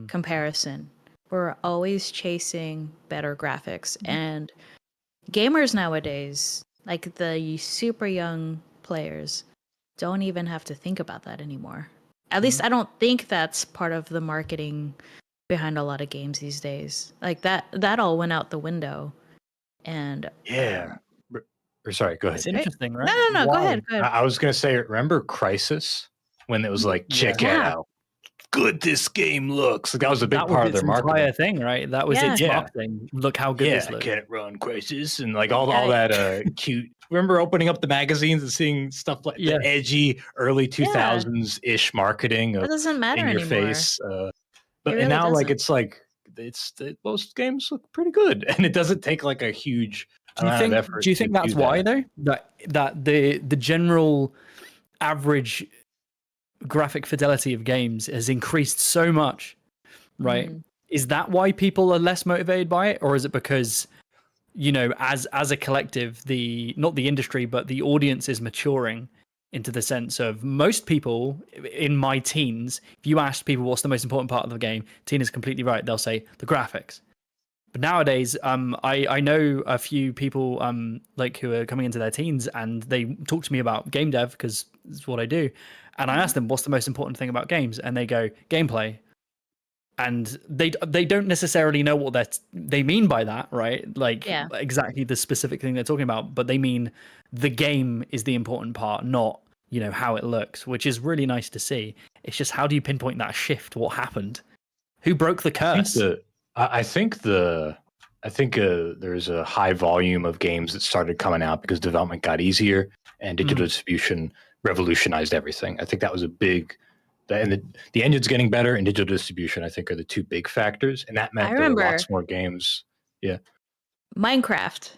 comparison. We're always chasing better graphics. And gamers nowadays, like the super young players, don't even have to think about that anymore. At least I don't think that's part of the marketing behind a lot of games these days. Like that all went out the window. And Yeah. Or sorry, go ahead. It's interesting, right? no, go ahead. I was gonna say, remember Crisis when it was like, check Yeah. out how good this game looks. Like, that was a big That part was of their its marketing. entire thing, right? That was its Yeah. marketing. Look how good this looks. Can it run Crisis? And like all that cute. Remember opening up the magazines and seeing stuff like the edgy early 2000s ish marketing That of doesn't matter in your anymore. face. But really now like doesn't. most games look pretty good, and it doesn't take like a huge amount of effort. Do you think that's why though? That the general average graphic fidelity of games has increased so much, right? Is that why people are less motivated by it, or is it because as a collective, not the industry but the audience is maturing into the sense of most people in my teens, if you asked people what's the most important part of the game, Tina's completely right, they'll say the graphics. But nowadays, I know a few people like who are coming into their teens, and they talk to me about game dev because it's what I do. And I ask them, what's the most important thing about games? And they go, gameplay. And they don't necessarily know what they mean by that, right? Like exactly the specific thing they're talking about, but they mean the game is the important part, not how it looks, which is really nice to see. It's just, how do you pinpoint that shift? What happened? Who broke the curse? I think there's a high volume of games that started coming out because development got easier and digital distribution revolutionized everything. I think that was a big, and the engine's getting better and digital distribution, I think, are the two big factors. And that meant there were lots more games. Yeah. Minecraft.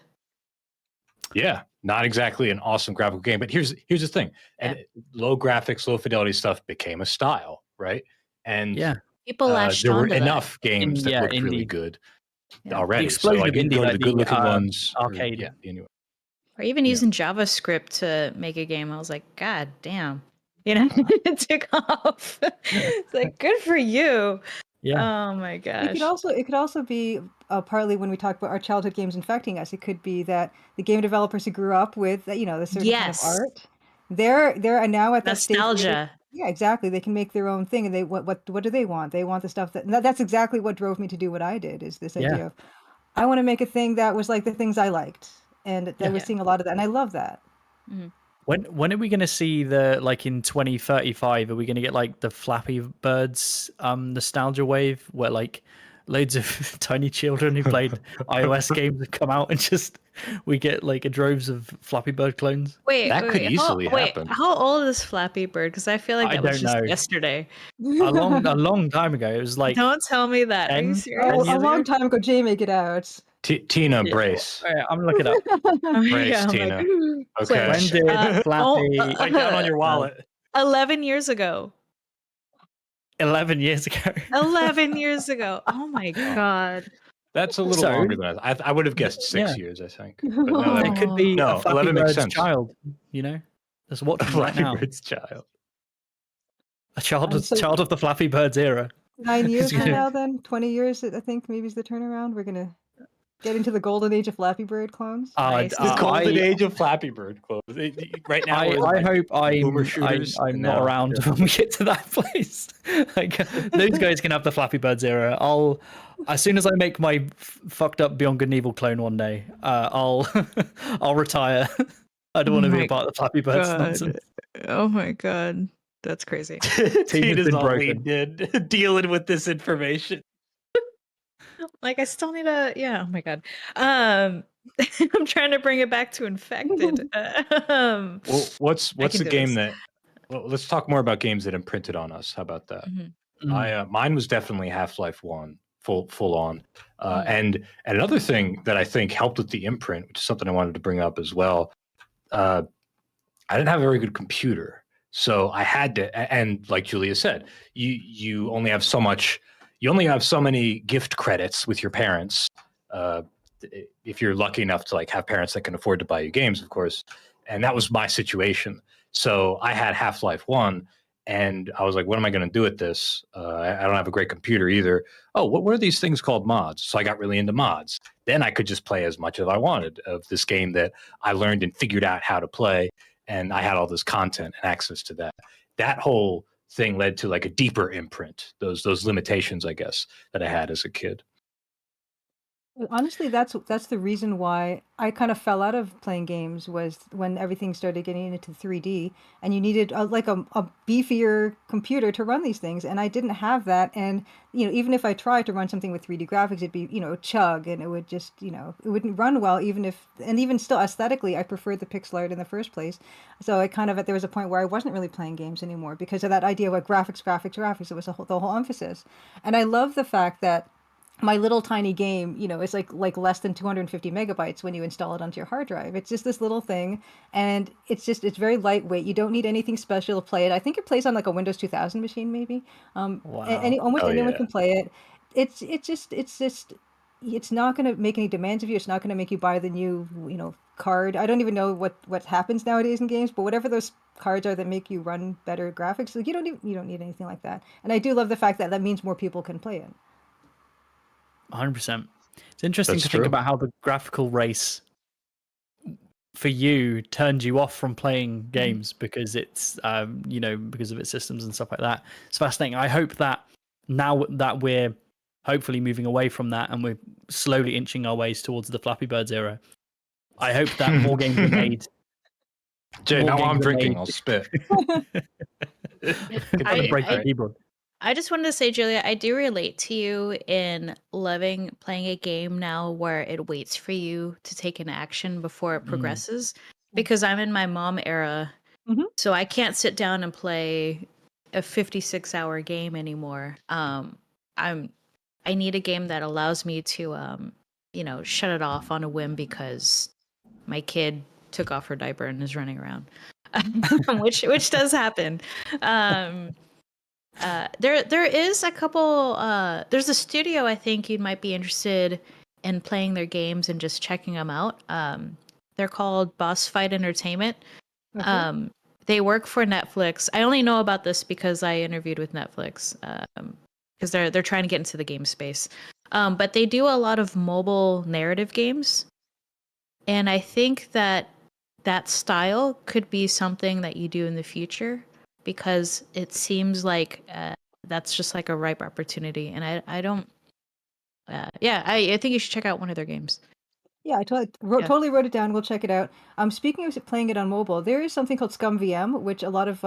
Yeah. Not exactly an awesome graphical game, but here's the thing. And low graphics, low fidelity stuff became a style, right? And people latched there were onto enough games that looked really good already. So like you go to the good looking ones. Arcade. Anyway. Or even using JavaScript to make a game. I was like, God damn. It took off. It's like, good for you. Yeah. Oh my gosh. It could also be partly when we talk about our childhood games infecting us. It could be that the game developers who grew up with the certain kind of art, they're now at that stage. Nostalgia. Yeah, exactly. They can make their own thing, and what do they want? They want the stuff that's exactly what drove me to do what I did. Is this idea of I want to make a thing that was like the things I liked, and we're seeing a lot of that, and I love that. Mm-hmm. When are we going to see the, like in 2035, are we going to get like the Flappy Birds nostalgia wave where like loads of tiny children who played iOS games come out and just we get like a droves of Flappy Bird clones? That could easily happen. How old is Flappy Bird? Because I feel like that was just yesterday. A long time ago. It was like, don't tell me that. Are you serious? A long time ago. Jay, make it out. Tina, brace. Yeah, I'm looking up. Brace, Tina. Okay. When did Flappy... Write down on your wallet. 11 years ago. 11 years ago. 11 years ago. Oh my God. That's a little longer than I would have guessed 6 years, I think. But no, it could be a Flappy 11 makes Bird's sense. child, that's watching right now. Bird's child. A child of the Flappy Birds era. 9 years from now, then 20 years, I think maybe is the turnaround. We're gonna get into the golden age of Flappy Bird clones. The golden age of Flappy Bird clones. Right now, I hope I'm not now. around when we get to that place. Like those guys can have the Flappy Birds era. As soon as I make my fucked up Beyond Good and Evil clone one day, I'll retire. I don't want to be a part of the Flappy Birds nonsense. Oh my God. That's crazy. Tina's all we did, dealing with this information. Like, I still need oh my God. I'm trying to bring it back to Infected. Well, what's a game this. let's talk more about games that imprinted on us. How about that? Mm-hmm. Mine was definitely Half-Life 1 full on. And another thing that I think helped with the imprint, which is something I wanted to bring up as well. I didn't have a very good computer, so I had to. And like Julia said, you only have so much. You only have so many gift credits with your parents. If you're lucky enough to like have parents that can afford to buy you games, of course. And that was my situation. So I had Half-Life 1, and I was like, what am I going to do with this? I don't have a great computer either. Oh, what were these things called mods? So I got really into mods. Then I could just play as much as I wanted of this game that I learned and figured out how to play. And I had all this content and access to that. That whole thing led to like a deeper imprint, those limitations, I guess, that I had as a kid. Honestly, that's the reason why I kind of fell out of playing games, was when everything started getting into 3D and you needed a beefier computer to run these things, and I didn't have that. And even if I tried to run something with 3D graphics, it'd be chug, and it would just it wouldn't run well. Even still aesthetically, I preferred the pixel art in the first place. So I there was a point where I wasn't really playing games anymore because of that idea of like graphics. It was the whole emphasis, and I love the fact that my little tiny game, is like less than 250 megabytes when you install it onto your hard drive. It's just this little thing, and it's very lightweight. You don't need anything special to play it. I think it plays on like a Windows 2000 machine, maybe. Wow. Almost anyone can play it. It's not going to make any demands of you. It's not going to make you buy the new, card. I don't even know what happens nowadays in games, but whatever those cards are that make you run better graphics, like you don't need anything like that. And I do love the fact that means more people can play it. 100%. It's interesting That's to true. think about how the graphical race for you turned you off from playing games because it's because of its systems and stuff like that. It's fascinating. I hope that now that we're hopefully moving away from that and we're slowly inching our ways towards the Flappy Birds era, I hope that more games are made. Jay, more now games I'm are drinking. made. I'll spit. Break the keyboard. I just wanted to say, Julia, I do relate to you in loving playing a game now where it waits for you to take an action before it progresses, because I'm in my mom era, so I can't sit down and play a 56-hour game anymore. I need a game that allows me to shut it off on a whim because my kid took off her diaper and is running around, which does happen. There is a couple. There's a studio I think you might be interested in playing their games and just checking them out. They're called Boss Fight Entertainment. Okay. They work for Netflix. I only know about this because I interviewed with Netflix because they're trying to get into the game space. But they do a lot of mobile narrative games, and I think that style could be something that you do in the future, because it seems like that's just like a ripe opportunity. And I don't, I think you should check out one of their games. Yeah, I totally wrote it down. We'll check it out. Speaking of playing it on mobile, there is something called Scum VM, which a lot of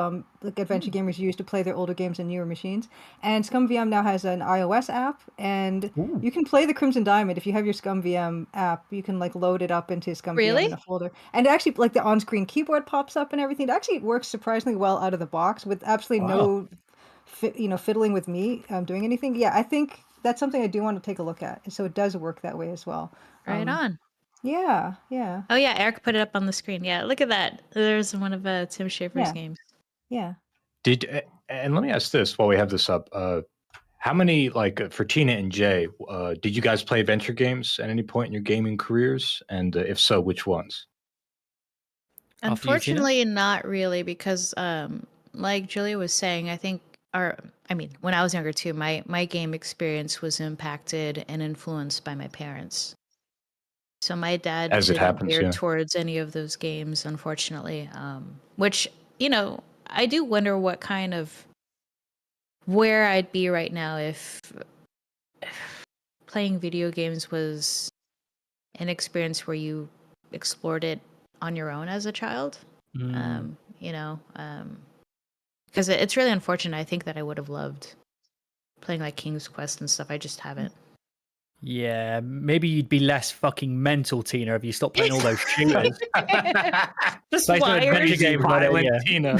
adventure gamers use to play their older games on newer machines. And Scum VM now has an iOS app, and you can play the Crimson Diamond. If you have your Scum VM app, you can load it up into Scum VM in a folder. And actually, the on-screen keyboard pops up and everything. It actually works surprisingly well out of the box with absolutely no fiddling with me doing anything. Yeah, I think that's something I do want to take a look at. So it does work that way as well. Right on. Yeah. Oh yeah, Eric put it up on the screen. Yeah, look at that. There's one of Tim Schafer's games. Yeah. And let me ask this while we have this up. How many, for Tina and Jay, did you guys play adventure games at any point in your gaming careers? And if so, which ones? Unfortunately, not really, because like Julia was saying, I think when I was younger too, my game experience was impacted and influenced by my parents. So my dad didn't veer towards any of those games, unfortunately. Which, I do wonder what kind of where I'd be right now if playing video games was an experience where you explored it on your own as a child. Because it's really unfortunate. I think that I would have loved playing like King's Quest and stuff. I just haven't. Yeah, maybe you'd be less fucking mental, Tina, if you stopped playing all those shooters. Just wired. Tina.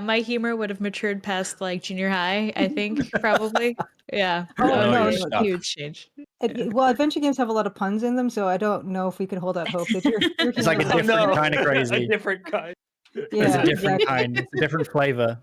My humor would have matured past junior high, I think, probably. Yeah. Oh, That would no, be you're a stuck. huge change. Well, adventure games have a lot of puns in them, so I don't know if we could hold out hope that you're working It's like on a it. different kind of a crazy. different kind. It's Yeah, a different exactly. kind. It's a different flavor.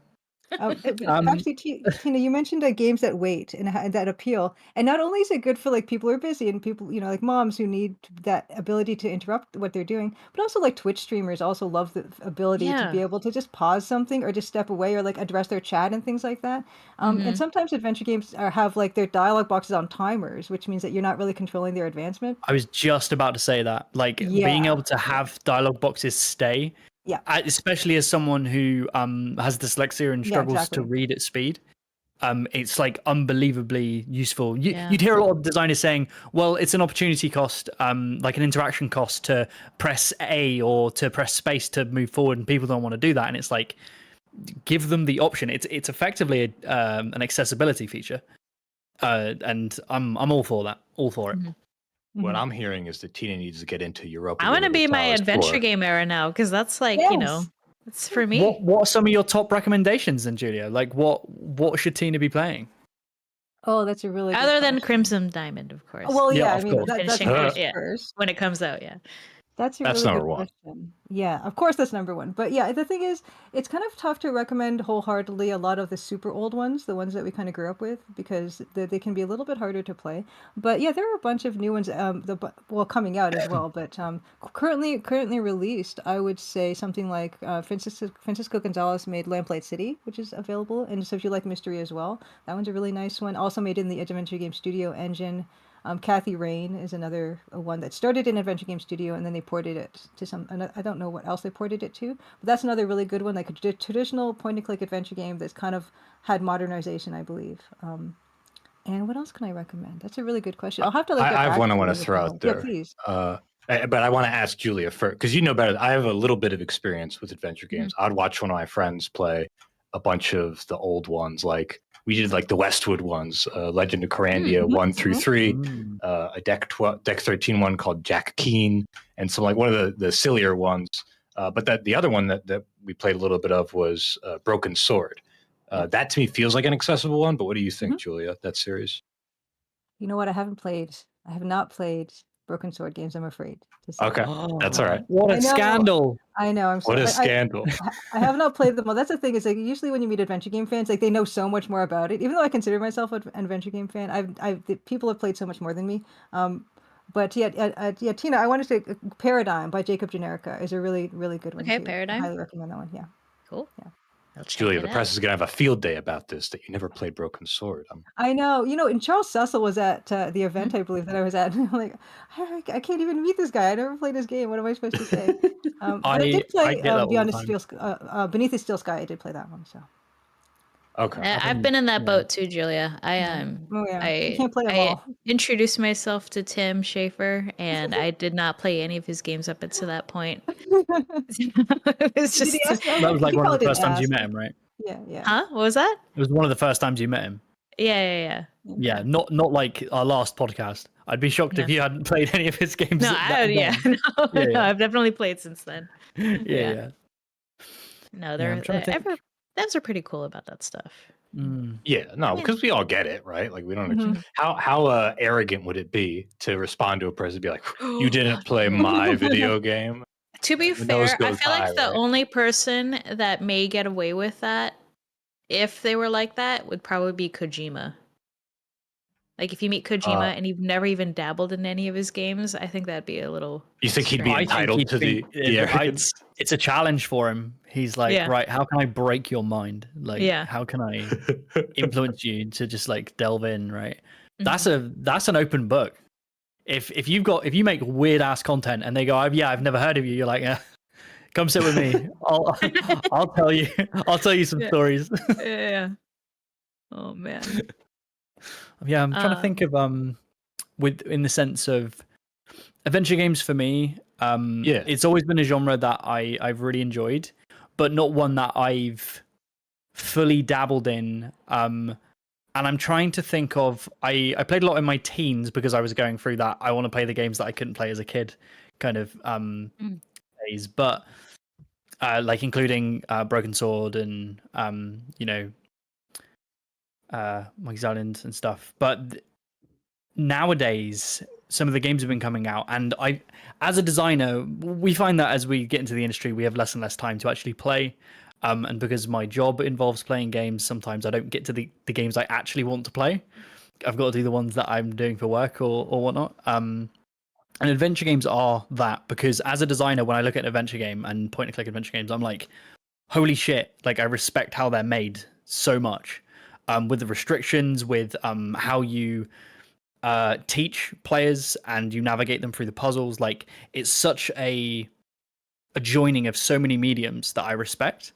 Um, Actually, Tina, you mentioned games that wait and that appeal, and not only is it good for like people who are busy and people, like moms who need that ability to interrupt what they're doing, but also like Twitch streamers also love the ability to be Yeah. able to just pause something or just step away or like address their chat and things like that. And Mhm. sometimes adventure games have like their dialogue boxes on timers, which means that you're not really controlling their advancement. I was just about to say that. Like being Yeah, able to have dialogue boxes stay, yeah, especially as someone who has dyslexia and yeah, struggles to exactly. read at speed. It's like unbelievably useful. Yeah. You'd hear a lot of designers saying, well, it's an opportunity cost, like an interaction cost to press A or to press space to move forward, and people don't want to do that. And it's like, give them the option. It's effectively an accessibility feature, and I'm all for that, all for it. Mhm. What Mhm. I'm hearing is that Tina needs to get into Europa I want to be my Universalis adventure 4. game era now because that's like, Yes. it's for me. What are some of your top recommendations then, Julia? Like what should Tina be playing? Oh, that's a really good Other than question. Crimson Diamond, of course. Well, Yeah, yeah, I of mean course. that's Finishing of it, course yeah. first. When it comes out, yeah. That's a That's really number good one. question. Yeah, of course that's number one. But yeah, the thing is, it's kind of tough to recommend wholeheartedly a lot of the super old ones, the ones that we kind of grew up with, because they can be a little bit harder to play. But yeah, there are a bunch of new ones, coming out as well. But currently released, I would say something like Francisco Gonzalez made Lamplight City, which is available. And so if you like mystery as well, that one's a really nice one. Also made in the Adventure Game Studio engine. Kathy Rain is another one that started in Adventure Game Studio and then they ported it to I don't know what else they ported it to, but that's another really good one, like a traditional point-and-click adventure game that's kind of had modernization, I believe. And what else can I recommend? That's a really good question. I'll have to like get I have back one I to want you to with throw that out one. Yeah, there. please. But I want to ask Julia first, because you know better. I have a little bit of experience with adventure games. I'd watch one of my friends play a bunch of the old ones, like we did like the Westwood ones, Legend of Corandia 1 through 3, a deck 13 one called Jack Keen, and some like one of the sillier ones. But the other one that we played a little bit of was Broken Sword. That to me feels like an accessible one, but what do you think, Julia? That series? You know what? I have not played Broken Sword games, I'm afraid to say. Okay, that's all right. What I a know. scandal. I know. I'm What sorry. a scandal. I have not played them all. That's the thing. Is like usually when you meet adventure game fans, like they know so much more about it. Even though I consider myself an adventure game fan, the people have played so much more than me. But yeah, yeah, Tina, I wanted to Paradigm by Jacob Generica is a really really good one Okay, too. I Paradigm. highly recommend that one. Yeah. Cool. Yeah. I'll check Julia, it the out. press is going to have a field day about this, that you never played Broken Sword. I know. And Charles Cecil was at the event I believe that I was at. And I'm like, I can't even meet this guy. I never played his game. What am I supposed to say? But I did I play get that all Beyond the the time. Steel Beneath the Steel Sky. I did play that one. So. Okay. I've been in that boat too, Julia. Oh yeah. You I can't play them I all. introduced myself to Tim Schafer, and I did not play any of his games up until that point. It was Did he just, ask? That was like He one of probably the didn't first times you ask. met him, right? Yeah, yeah. huh? What was that? It was one of the first times you met him. Yeah. Yeah, not like our last podcast. I'd be shocked if No. you hadn't played any of his games. No, then. no, I've definitely played since then. Yeah. No, Yeah, they're I'm trying to think. devs are pretty cool about that stuff. Yeah, no, mean- because we all get it, right? Like we don't. Mhm. How arrogant would it be to respond to a person and be like, "You didn't play my video game"? To be The nose fair, I goes feel high, like the right? only person that may get away with that, if they were like that, would probably be Kojima. Like if you meet Kojima and you've never even dabbled in any of his games, I think that'd be a little. You think he'd be strange. entitled to the arrogance? It's a challenge for him. He's like, Yeah. right, how can I break your mind? Like, Yeah. how can I influence you to just like delve in? Right. Mhm. That's an open book. If you make weird ass content and they go, I've never heard of you, you're like, come sit with me. I'll tell you some stories. Yeah. Oh man. Yeah, I'm trying to think of in the sense of adventure games for me. It's always been a genre that I've really enjoyed, but not one that I've fully dabbled in. And I'm trying to think of I played a lot in my teens because I was going through that I want to play the games that I couldn't play as a kid kind of phase, but like including Broken Sword and Monkey's Island and stuff. But nowadays, some of the games have been coming out, and as a designer, we find that as we get into the industry, we have less and less time to actually play. And because my job involves playing games, sometimes I don't get to the games I actually want to play. I've got to do the ones that I'm doing for work or whatnot. And adventure games are that, because as a designer, when I look at an adventure game and point and click adventure games, I'm like, holy shit, like I respect how they're made so much. With the restrictions, with how you teach players and you navigate them through the puzzles. Like, it's such a joining of so many mediums that I respect,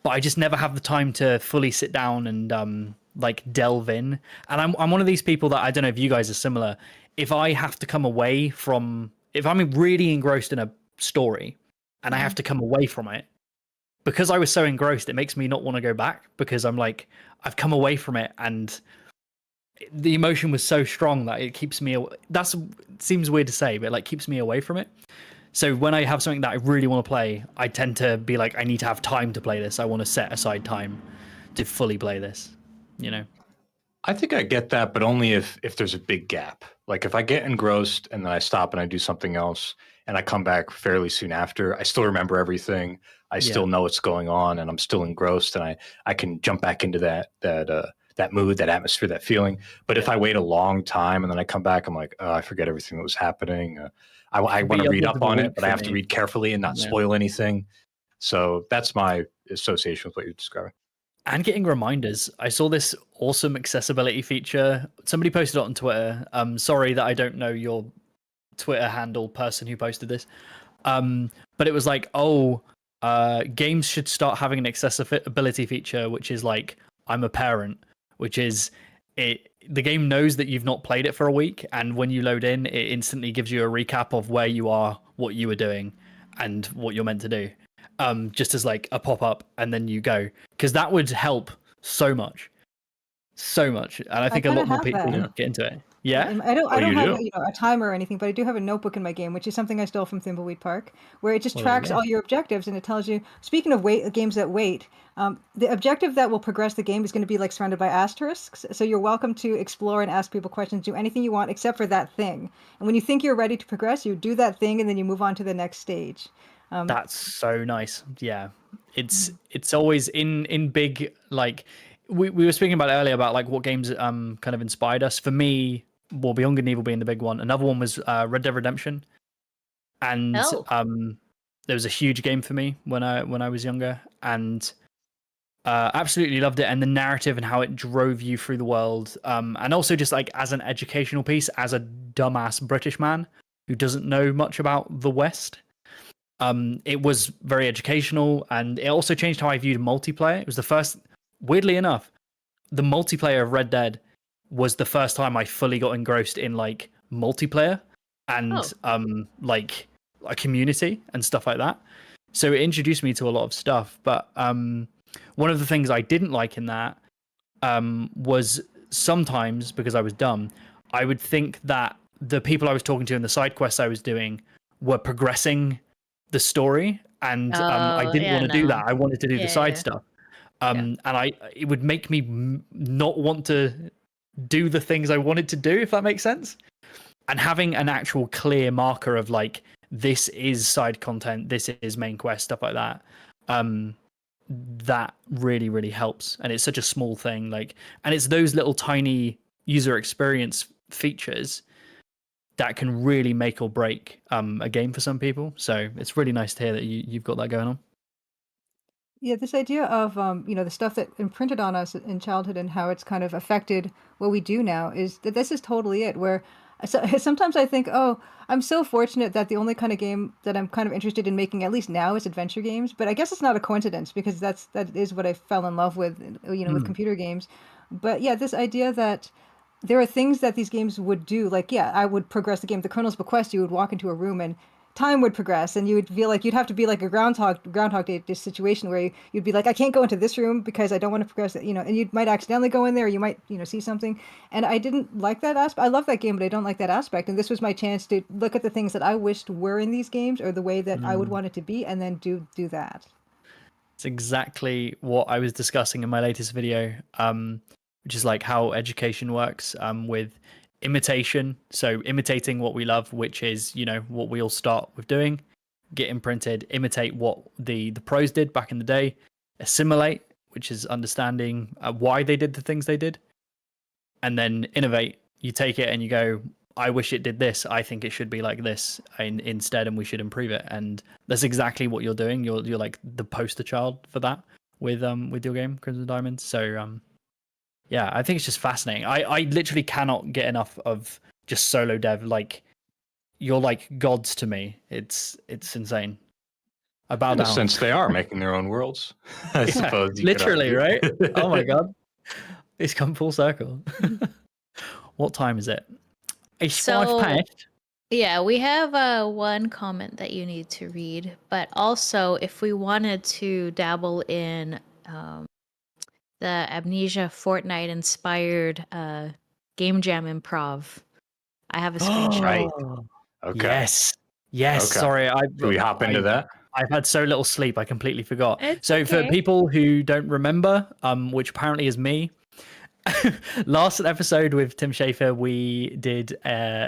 but I just never have the time to fully sit down and like delve in. And I'm one of these people that, I don't know if you guys are similar. If I have to come away from, if I'm really engrossed in a story and I have to come away from it, because I was so engrossed, it makes me not want to go back, because I'm like, I've come away from it and the emotion was so strong that it keeps me, that's, seems weird to say, but like keeps me away from it. So when I have something that I really want to play, I tend to be like, I need to have time to play this. I want to set aside time to fully play this, you know? I think I get that, but only if there's a big gap. Like if I get engrossed and then I stop and I do something else and I come back fairly soon after, I still remember everything. I still know what's going on and I'm still engrossed, and I can jump back into that mood, that atmosphere, that feeling. But if I wait a long time and then I come back, I'm like, oh, I forget everything that was happening. I want to read up on it, but I have to read carefully and not spoil anything. So that's my association with what you're describing. And getting reminders. I saw this awesome accessibility feature. Somebody posted it on Twitter. Sorry that I don't know your Twitter handle, person who posted this. But it was like, games should start having an accessibility feature, which is like, I'm a parent, which is the game knows that you've not played it for a week, and when you load in, it instantly gives you a recap of where you are, what you were doing, and what you're meant to do. Just as like a pop-up, and then you go, because that would help so much, and I think a lot more people get into it. Yeah, I don't have a timer or anything, but I do have a notebook in my game, which is something I stole from Thimbleweed Park, where it just tracks all your objectives, and it tells you. Speaking of games that wait, the objective that will progress the game is going to be like surrounded by asterisks. So you're welcome to explore and ask people questions, do anything you want except for that thing. And when you think you're ready to progress, you do that thing, and then you move on to the next stage. That's so nice. Yeah, it's always in big, like we were speaking about earlier about like what games kind of inspired us. For me, well, Beyond Good and Evil being the big one. Another one was Red Dead Redemption, and there was a huge game for me when I was younger, and absolutely loved it. And the narrative and how it drove you through the world, and also just like as an educational piece, as a dumbass British man who doesn't know much about the West. It was very educational, and it also changed how I viewed multiplayer. It was the first, weirdly enough, the multiplayer of Red Dead was the first time I fully got engrossed in like multiplayer and like a community and stuff like that. So it introduced me to a lot of stuff. But one of the things I didn't like in that was sometimes, because I was dumb, I would think that the people I was talking to and the side quests I was doing were progressing the story, and I didn't want to do that. I wanted to do the side stuff, and it would make me not want to do the things I wanted to do, if that makes sense. And having an actual clear marker of like, this is side content, this is main quest, stuff like that, that really, really helps. And it's such a small thing, like, and it's those little tiny user experience features that can really make or break a game for some people. So it's really nice to hear that you've got that going on. Yeah, this idea of the stuff that imprinted on us in childhood and how it's kind of affected what we do now is that this is totally it. Where sometimes I think, oh, I'm so fortunate that the only kind of game that I'm kind of interested in making, at least now, is adventure games. But I guess it's not a coincidence, because that is what I fell in love with, with computer games. But yeah, this idea that there are things that these games would do, like, I would progress the game. The Colonel's Bequest, you would walk into a room and time would progress, and you would feel like you'd have to be like a Groundhog Day situation where you'd be like, I can't go into this room because I don't want to progress, and you might accidentally go in there, or you might, see something. And I didn't like that aspect. I love that game, but I don't like that aspect. And this was my chance to look at the things that I wished were in these games, or the way that I would want it to be, and then do that. It's exactly what I was discussing in my latest video. which is like how education works with imitation. So imitating what we love, which is, you know, what we all start with doing, get imprinted, imitate what the pros did back in the day, assimilate, which is understanding why they did the things they did, and then innovate. You take it and you go, I wish it did this. I think it should be like this instead, and we should improve it. And that's exactly what you're doing. You're like the poster child for that with your game Crimson Diamond. So yeah, I think it's just fascinating. I literally cannot get enough of just solo dev. Like, you're like gods to me. It's insane. I bow In a down. sense, they are making their own worlds. I suppose. You could Literally, argue. right? Oh my god, it's come full circle. What time is it? It's So- 5 past. Yeah, we have one comment that you need to read, but also if we wanted to dabble in the Amnesia Fortnite inspired game jam improv, I have a screenshot. Right. Okay. Yes. Okay. Sorry, Do we hop into that? I've had so little sleep, I completely forgot. It's So for okay. people who don't remember, which apparently is me, last episode with Tim Schafer, we did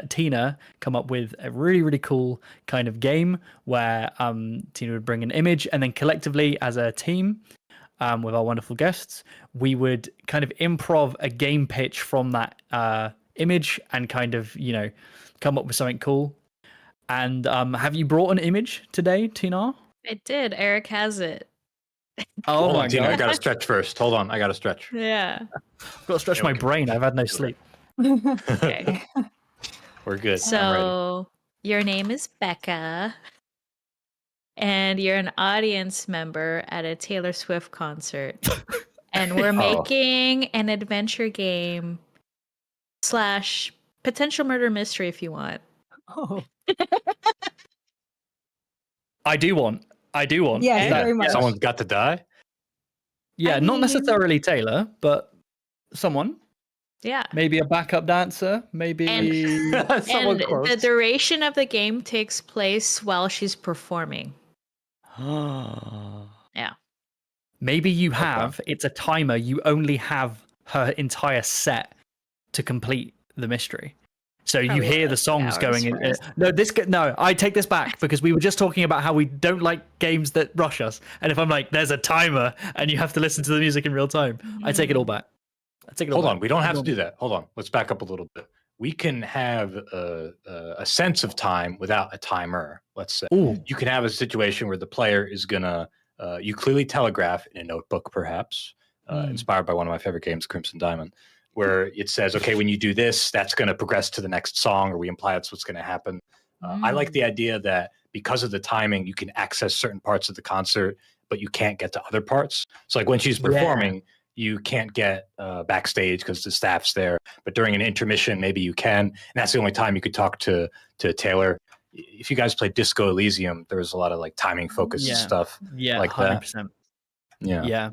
Tina come up with a really, really cool kind of game where Tina would bring an image, and then collectively as a team, with our wonderful guests, we would kind of improv a game pitch from that image and kind of, you know, come up with something cool. And have you brought an image today, Tina? I did. Eric has it. Oh Hold my on, Tina, I god! gotta stretch first. Hold on, I gotta stretch. Yeah. I've got to stretch Yeah, my we can- brain. I've had no sleep. Okay. We're good. I'm ready. So your name is Becca, and you're an audience member at a Taylor Swift concert, and we're making an adventure game / potential murder mystery if you want. Oh, I do want. yes, Okay. very much. Someone's got to die. Yeah, I not mean- necessarily Taylor, but someone. Yeah. Maybe a backup dancer. Maybe. Someone And close. the duration of the game takes place while she's performing. Yeah. Maybe you have. It's a timer. You only have her entire set to complete the mystery. So you Probably hear like the songs 3 going in. hours No, I take this back because we were just talking about how we don't like games that rush us. And if I'm like, there's a timer and you have to listen to the music in real time, I take it all back. Hold on, we don't have to do that. Hold on, let's back up a little bit. We can have a sense of time without a timer. Let's say Ooh. you can have a situation where the player is gonna you clearly telegraph in a notebook, perhaps inspired by one of my favorite games, Crimson Diamond, where it says, okay, when you do this, that's going to progress to the next song, or we imply that's what's going to happen. I like the idea that because of the timing, you can access certain parts of the concert, but you can't get to other parts. So like when she's performing, you can't get backstage because the staff's there, but during an intermission, maybe you can. And that's the only time you could talk to Taylor. If you guys played Disco Elysium, there was a lot of like timing focused stuff. Yeah, like 100%. that. Yeah.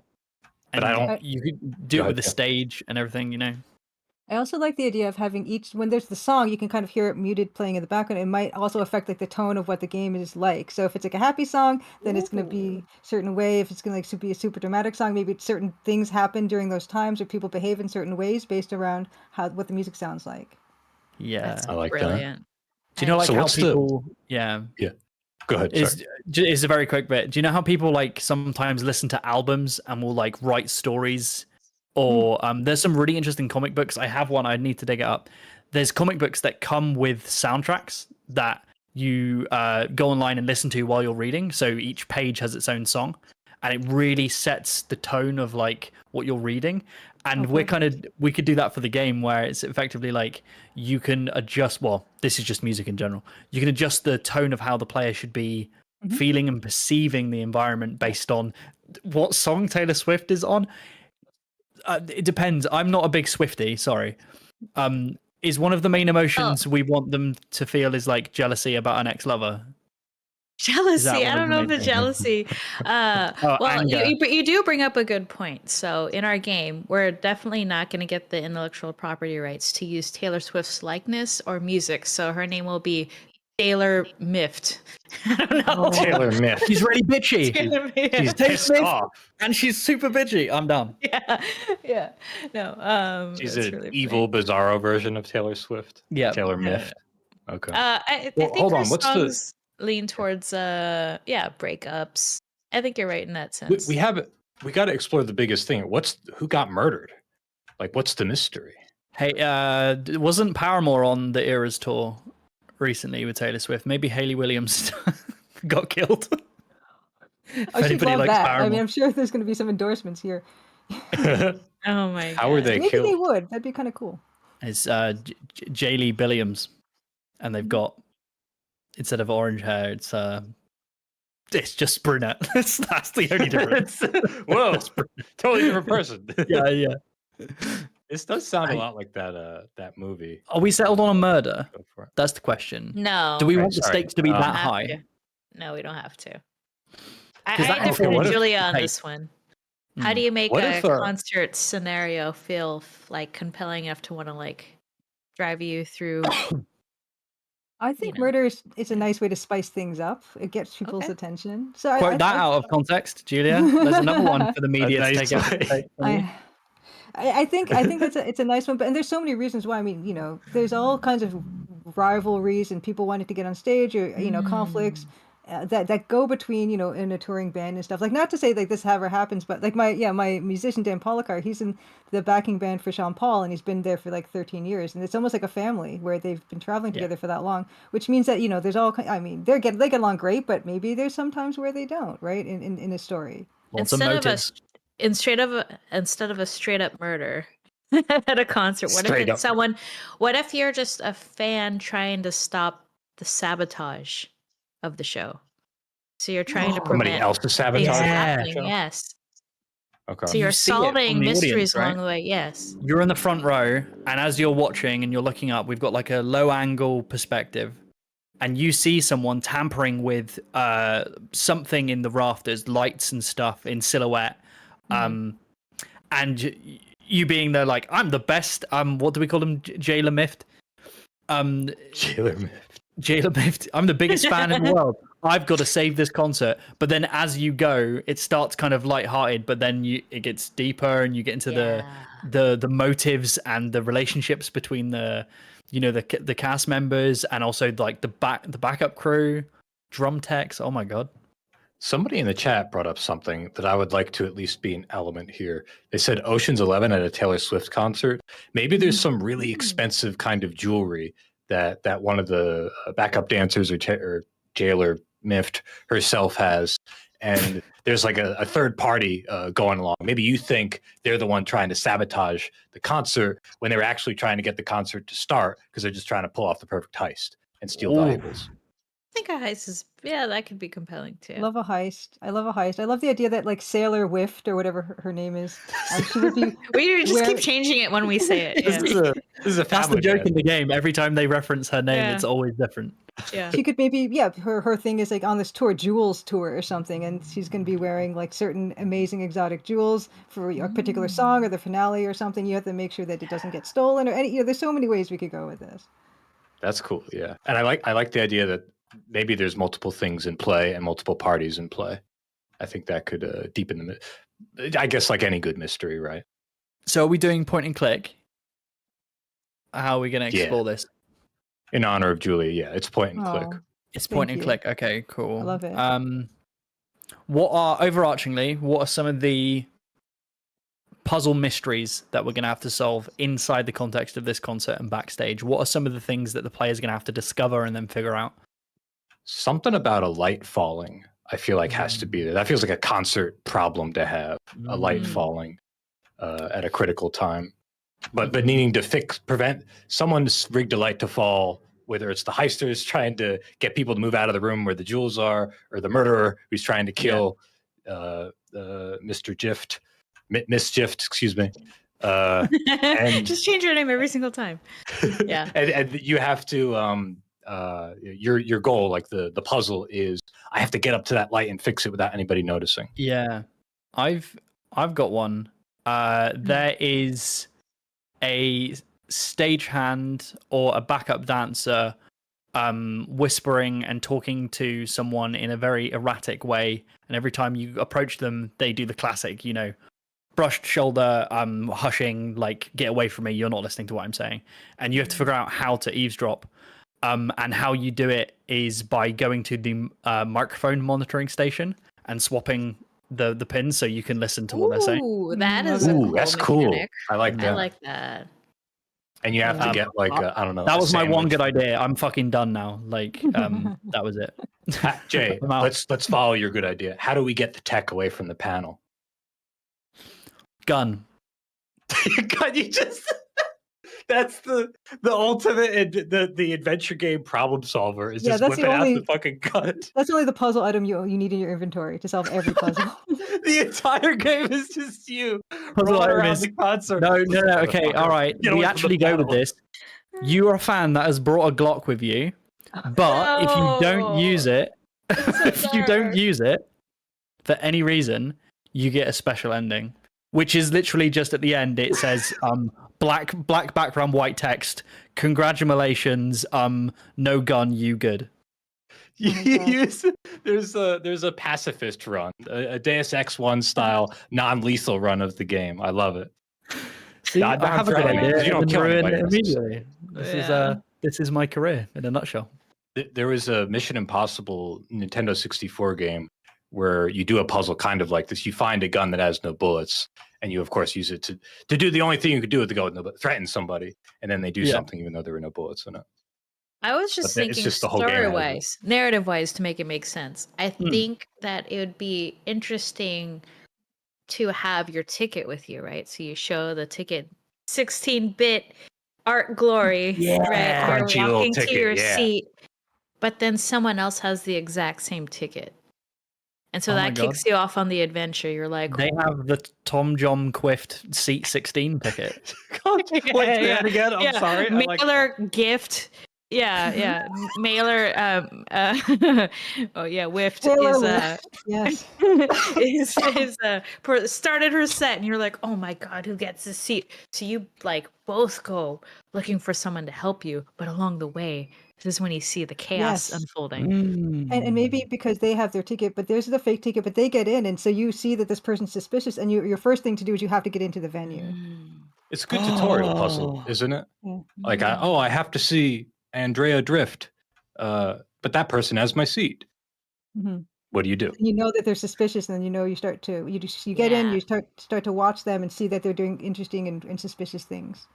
But I don't. You could do Go it with ahead, the yeah. stage and everything, you know. I also like the idea of having each, when there's the song, you can kind of hear it muted playing in the background. It might also affect like the tone of what the game is like. So if it's like a happy song, then it's going to be a certain way. If it's going to be a super dramatic song, maybe certain things happen during those times, or people behave in certain ways based around what the music sounds like. Yeah. That's I like that. brilliant. Do you know like So how what's the- people yeah. Go ahead. Sorry. Is a very quick bit. Do you know how people like sometimes listen to albums and will like write stories? Or there's some really interesting comic books. I have one. I need to dig it up. There's comic books that come with soundtracks that you go online and listen to while you're reading. So each page has its own song, and it really sets the tone of like what you're reading. And we could do that for the game where it's effectively like you can adjust. Well, this is just music in general. You can adjust the tone of how the player should be feeling and perceiving the environment based on what song Taylor Swift is on. It depends. I'm not a big Swiftie, sorry. Is one of the main emotions we want them to feel is like jealousy about an ex-lover? Jealousy. one I of don't the know main if it's things? jealousy. Well, anger. you do bring up a good point. So in our game, we're definitely not going to get the intellectual property rights to use Taylor Swift's likeness or music. So her name will be Taylor miffed. I don't know. Taylor Myth. She's really bitchy. Taylor Miffed. She's Taylor pissed Swift, off. and she's super bitchy. I'm done. Yeah. No. She's it's an really evil, bizarro version of Taylor Swift. Yeah. Taylor funny. Myth. Okay. I Well, think hold her on, what's the- songs lean towards breakups. I think you're right in that sense. We got to explore the biggest thing. Who got murdered? Like, what's the mystery? Hey, wasn't Paramore on the Eras tour recently with Taylor Swift? Maybe Hayley Williams got killed. I should love that. I mean, I'm sure there's going to be some endorsements here. Oh my god. How were they Maybe killed? they would. That'd be kind of cool. It's Jaylee Billiams, and they've got, instead of orange hair, it's just brunette. That's the only difference. Whoa, totally different person. yeah. This does sound a lot like that movie. Are we settled on a murder? Go for it. That's the question. No. Do we Okay, want the sorry. stakes to be We that don't have high? to. No, we don't have to. 'Cause I that- differ okay, what with if- Julia on hey. this one. How Hmm. do you make What a if, concert scenario feel like compelling enough to want to like drive you through? I think know. murder is a nice way to spice things up. It gets people's Okay. attention. So Quote that out of context, Julia. There's another one for the media to nice take out. way. I think it's a nice one, but and there's so many reasons why. I mean, there's all kinds of rivalries and people wanting to get on stage, or conflicts that go between in a touring band and stuff. Like, not to say like this ever happens, but like my musician Dan Polakar, he's in the backing band for Sean Paul, and he's been there for like 13 years, and it's almost like a family where they've been traveling together for that long. Which means that there's all. I mean, they get along great, but maybe there's some times where they don't. Right in a story. Lots of motives. Instead of a straight up murder at a concert, what Straight if it's up. someone? What if you're just a fan trying to stop the sabotage of the show? So you're trying to Somebody prevent else's things sabotage. happening. Sure. Yes. Okay. So you're see it from solving the mysteries audience, right? along the way. Yes. You're in the front row, and as you're watching and you're looking up, we've got like a low angle perspective, and you see someone tampering with something in the rafters, lights and stuff in silhouette. And you being there like, I'm the best. What do we call him? Jailer Miffed. Taylor Myth. Jailer Miffed. I'm the biggest fan in the world. I've got to save this concert. But then as you go, it starts kind of lighthearted, but then it gets deeper, and you get into the motives and the relationships between the cast members, and also like the backup crew, drum techs. Oh my god. Somebody in the chat brought up something that I would like to at least be an element here. They said Ocean's 11 at a Taylor Swift concert. Maybe there's some really expensive kind of jewelry that one of the backup dancers or Jailer Miffed herself has, and there's like a third party going along. Maybe you think they're the one trying to sabotage the concert when they were actually trying to get the concert to start because they're just trying to pull off the perfect heist and steal valuables. I think a heist is that could be compelling too. Love a heist. I love a heist. I love the idea that like Sailor Whiffed or whatever her name is, she would be. We just keep wear- changing it when we say it. This Yeah. is a That's the family joke man. in the game. Every time they reference her name, Yeah. it's always different. Yeah. She could maybe her thing is like on this tour, Jewels tour or something, and she's going to be wearing like certain amazing exotic jewels for a particular song or the finale or something. You have to make sure that it doesn't get stolen or any. There's so many ways we could go with this. That's cool, yeah. And I like the idea that maybe there's multiple things in play and multiple parties in play. I think that could deepen I guess like any good mystery, right? So are we doing point and click? How are we going to explore this? In honor of Julia, yeah, it's point and click. Oh, It's Thank point and you. click. Okay, cool. I love it. Overarchingly, what are some of the puzzle mysteries that we're going to have to solve inside the context of this concert and backstage? What are some of the things that the player's going to have to discover and then figure out? Something about a light falling, I feel like has to be there. That feels like a concert problem to have, a light falling at a critical time. But needing to prevent someone's rigged a light to fall, whether it's the heisters trying to get people to move out of the room where the jewels are, or the murderer who's trying to kill Mr. Gift, Miss Gift, excuse me. And Just change your name every single time. Yeah. and you have to your goal, like the puzzle is, I have to get up to that light and fix it without anybody noticing. Yeah, I've got one. There is a stagehand or a backup dancer whispering and talking to someone in a very erratic way, and every time you approach them, they do the classic, brushed shoulder, hushing, like, get away from me, you're not listening to what I'm saying. And you have to figure out how to eavesdrop. And how you do it is by going to the microphone monitoring station and swapping the pins so you can listen to what they're saying. Ooh, that is a cool that's cool. mechanic. I like that. I like that. And you have to get like I don't know. That a was my one sandwich. good idea. I'm fucking done now. Like, that was it. Jay, I'm out. let's follow your good idea. How do we get the tech away from the panel? Gun. God, you just that's the ultimate the adventure game problem solver is Yeah, just that's the whipping out only- the fucking gun. That's only the puzzle item you need in your inventory to solve every puzzle. The entire game is just you Puzzle rolling item around is- the console. No. Okay, all right. Get away We from actually the go with panel. this. You are a fan that has brought a Glock with you, but if you don't use it, if you don't dark. use it for any reason, you get a special ending, which is literally just at the end. It says black background, white text. Congratulations, no gun, you good. You God. use there's a pacifist run, a Deus Ex 1 style non-lethal run of the game. I love it. See, I I have a good threatening, idea. 'cause you don't and kill ruin anybody it necessarily. immediately. This is my career in a nutshell. There was a Mission Impossible Nintendo 64 game where you do a puzzle kind of like this. You find a gun that has no bullets, and you of course use it to do the only thing you could do with the gun, threaten somebody, and then they do something even though there were no bullets in it. I was just But then it's thinking just the whole game has it. story-wise, narrative-wise, to make it make sense. I think that it would be interesting to have your ticket with you, right? So you show the ticket, 16-bit art glory, right? Crunchy You're little walking to ticket, your yeah. seat, but then someone else has the exact same ticket. And so Oh my that God. kicks you off on the adventure. You're like, They have the Tom John Quift seat 16 ticket. Again. I'm yeah, sorry. I like mailer gift. Yeah. Mailer. Oh yeah, whiffed Taylor is Swift, yes. started her set, and you're like, oh my god, who gets this seat? So you like both go looking for someone to help you, but along the way, this is when you see the chaos Yes. unfolding. And maybe because they have their ticket, but there's the fake ticket, but they get in, and so you see that this person's suspicious, and your first thing to do is you have to get into the venue. It's a good tutorial puzzle, isn't it? Yeah. Like, I have to see Andrea drift, but that person has my seat. Mhm. What do you do? And you know that they're suspicious, and then you start to you get in, Yeah. you start to watch them and see that they're doing interesting and suspicious things.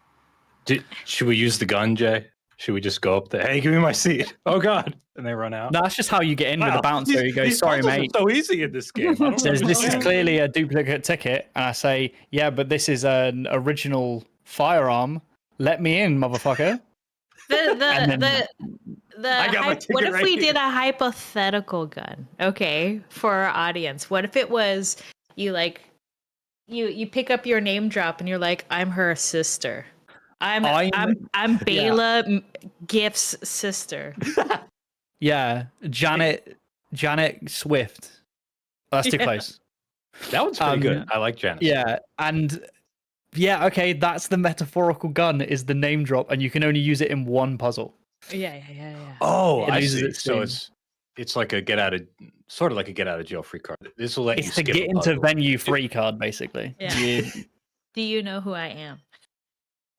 Should we use the gun, Jay? Should we just go up there? Hey, give me my seat. Oh God! And they run out. No, that's just how you get in with a bouncer. You go, These sorry, puzzles are mate. so easy in this game. I don't Says this is understand. clearly a duplicate ticket, and I say, yeah, but this is an original firearm. Let me in, motherfucker. And I got my ticket what if right we here. did a hypothetical gun? Okay, for our audience. What if it was you you pick up your name drop and you're like, I'm her sister. I'm Bayla Gift's sister. Yeah, Janet Swift. That's too close. That one's pretty good. I like Janice. Yeah, and yeah, okay, that's the metaphorical gun is the name drop, and you can only use it in one puzzle. Yeah. Oh, It I loses see. its So steam. it's like a get out of jail free card. This will let you It's the skip get a into puzzle. venue free card, basically. Yeah. Do you know who I am?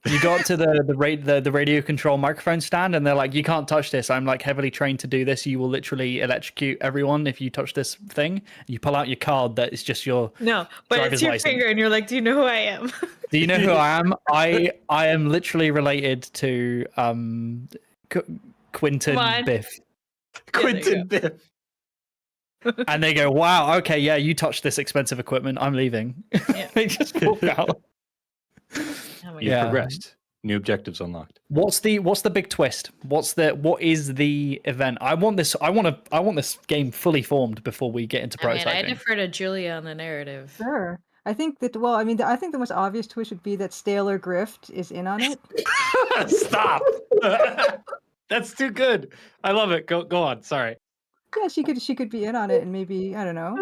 You go up to the radio control microphone stand, and they're like, "You can't touch this. I'm like heavily trained to do this. You will literally electrocute everyone if you touch this thing." You pull out your card that is just your No, but driver's it's your license. finger, and you're like, do you know who I am? Do you know who I am? I am literally related to Quentin Come on. Biff. Quentin Biff. And they go, "Wow, okay, yeah, you touched this expensive equipment. I'm leaving." Yeah. They just walk out. Oh my You've Yeah. progressed. New objectives unlocked. What's the big twist? What is the event? I want this game fully formed before we get into I mean, I prototyping. defer to Julia on the narrative. Sure. I think that I think the most obvious twist would be that Staler Grift is in on it. Stop. That's too good. I love it. Go on. Sorry. Yeah, she could be in on it, and maybe I don't know.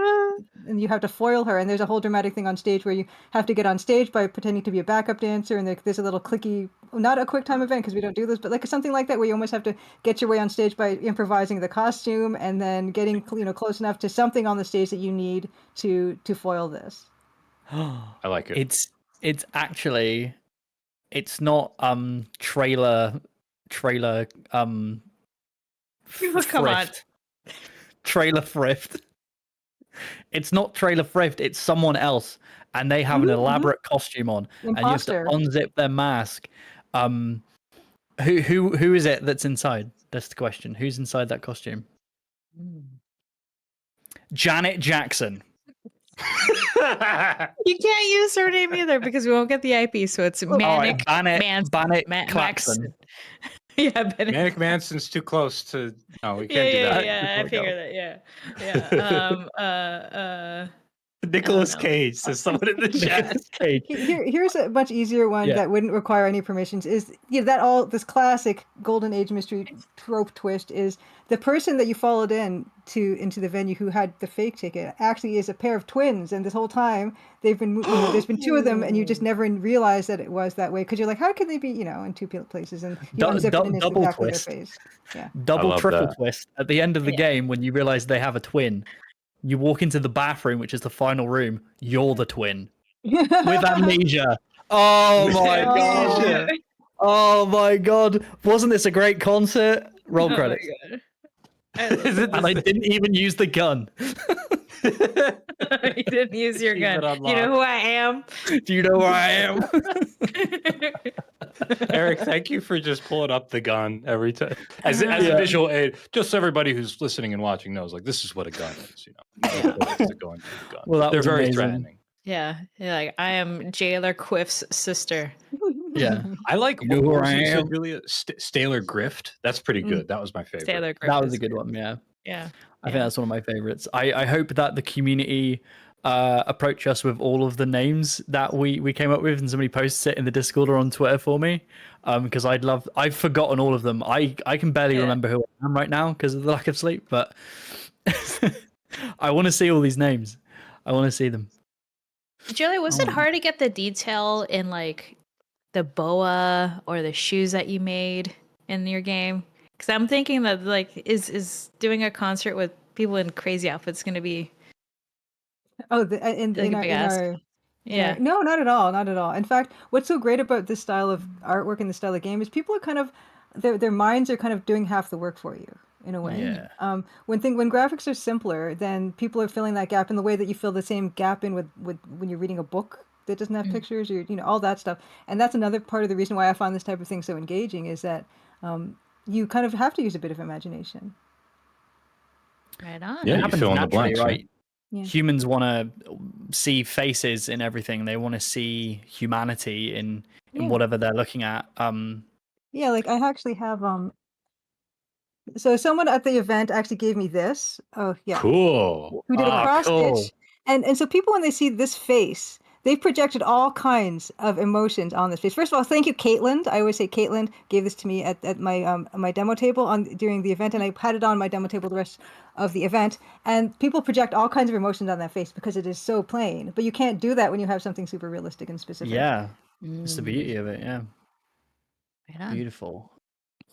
And you have to foil her, and there's a whole dramatic thing on stage where you have to get on stage by pretending to be a backup dancer, and there's a little clicky, not a quick time event because we don't do this, but like something like that where you almost have to get your way on stage by improvising the costume and then getting close enough to something on the stage that you need to foil this. I like it. It's actually it's not trailer Come on. thrift. Trailer thrift. It's not trailer thrift, it's someone else, and they have an elaborate costume on, and you have to Imposter. unzip their mask. Who is it that's inside? That's the question. Who's inside that costume? Janet Jackson. You can't use her name either because we won't get the IP. So it's Manic Bannock Claxton. Yeah, Bennett. Manic Manson's too close to. No, we Yeah, can't do yeah, that. yeah. I figured that. Yeah. Nicolas no. Cage says someone in the chat. Here's a much easier one that wouldn't require any permissions. Is this classic golden age mystery trope twist is the person that you followed into the venue who had the fake ticket actually is a pair of twins, and this whole time they've been there's been two of them, and you just never realized that it was that way because you're like, how can they be in two places, and you unzip it and it's double exactly twist. their face. Yeah, Double triple twist at the end of the game when you realize they have a twin. You walk into the bathroom, which is the final room. You're the twin with amnesia. Oh my god! Oh my god! Wasn't this a great concert? Roll credits. And I didn't even use the gun. You didn't use your gun. You know who I am? Do you know who I am? Eric, thank you for just pulling up the gun every time as a visual aid, just so everybody who's listening and watching knows, like, this is what a gun is. It's a gun. Well, they're very amazing. threatening. Yeah, like I am Jailer Quiff's sister. Yeah, I like. You know who I am? Julia Staler Grift. That's pretty good. That was my favorite. Taylor Griffith that was a is good great. one. Yeah. I think Yeah. that's one of my favorites. I hope that the community approach us with all of the names that we came up with, and somebody posts it in the Discord or on Twitter for me, because I've forgotten all of them. I can barely remember who I am right now because of the lack of sleep, but I want to see all these names. I want to see them. Julia, was it hard to get the detail in like the boa or the shoes that you made in your game? Because I'm thinking that like is doing a concert with people in crazy outfits going to be in our no, not at all, not at all. In fact, what's so great about this style of artwork and this style of game is people are kind of their minds are kind of doing half the work for you in a way. Yeah. When graphics are simpler, then people are filling that gap in the way that you fill the same gap in with when you're reading a book that doesn't have pictures, or all that stuff. And that's another part of the reason why I find this type of thing so engaging is that you kind of have to use a bit of imagination. right on. Yeah, It you happens fill in the naturally, blanks, right? Yeah. Humans want to see faces in everything. They want to see humanity in whatever they're looking at. Yeah, like I actually have so someone at the event actually gave me this. Oh yeah. Cool. Who did a cross cool. stitch. And so people when they see this face, they've projected all kinds of emotions on this face. First of all, thank you, Caitlin. I always say Caitlin gave this to me at my my demo table during the event, and I had it on my demo table the rest of the event. And people project all kinds of emotions on that face because it is so plain. But you can't do that when you have something super realistic and specific. Yeah, it's the beauty of it. Yeah, Right on. beautiful.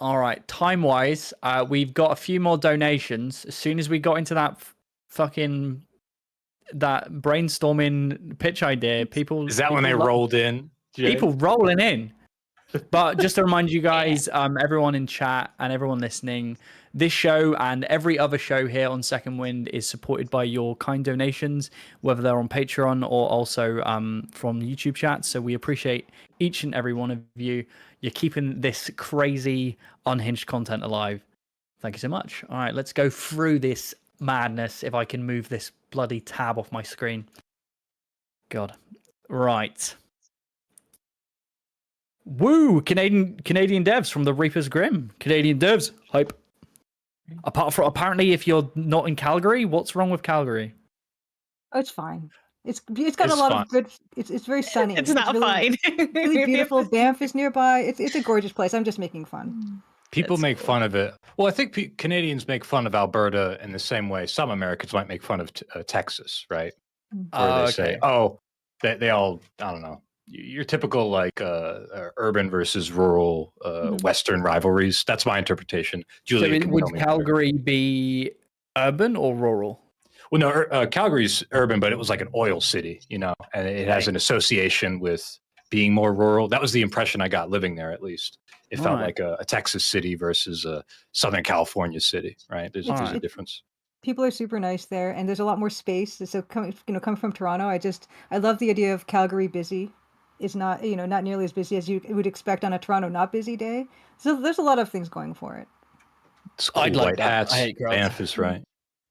All right, time-wise, we've got a few more donations. As soon as we got into that that brainstorming pitch idea, people Is that when they rolled in? people rolling in. But just to remind you guys, everyone in chat and everyone listening, this show and every other show here on Second Wind is supported by your kind donations, whether they're on Patreon or also from YouTube chat. So we appreciate each and every one of you. You're keeping this crazy, unhinged content alive. Thank you so much. All right, let's go through this madness. If I can move this bloody tab off my screen. God. Right. Woo! Canadian devs from the Reaper's Grim. Canadian devs, hype. Apart from apparently, if you're not in Calgary, what's wrong with Calgary? Oh, it's fine. It's got a lot of good. It's very sunny. It's not really, fine. really beautiful. Banff is nearby. It's a gorgeous place. I'm just making fun. People That's make cool. fun of it. Well, I think Canadians make fun of Alberta in the same way some Americans might make fun of Texas, right? Where they say, "Oh, they all, I don't know, your typical like urban versus rural Western rivalries." That's my interpretation. Julia can would tell me. Calgary be urban or rural? Well, no, Calgary's urban, but it was like an oil city, and it has Okay. an association with being more rural. That was the impression I got living there, at least. It felt Right. like a Texas city versus a Southern California city, right? There's a Alright. difference. People are super nice there, and there's a lot more space. So coming from Toronto, I love the idea of Calgary busy. It's not not nearly as busy as you would expect on a Toronto not busy day. So there's a lot of things going for it. School I'd like white that. hats. I hate crowds. Banff is right.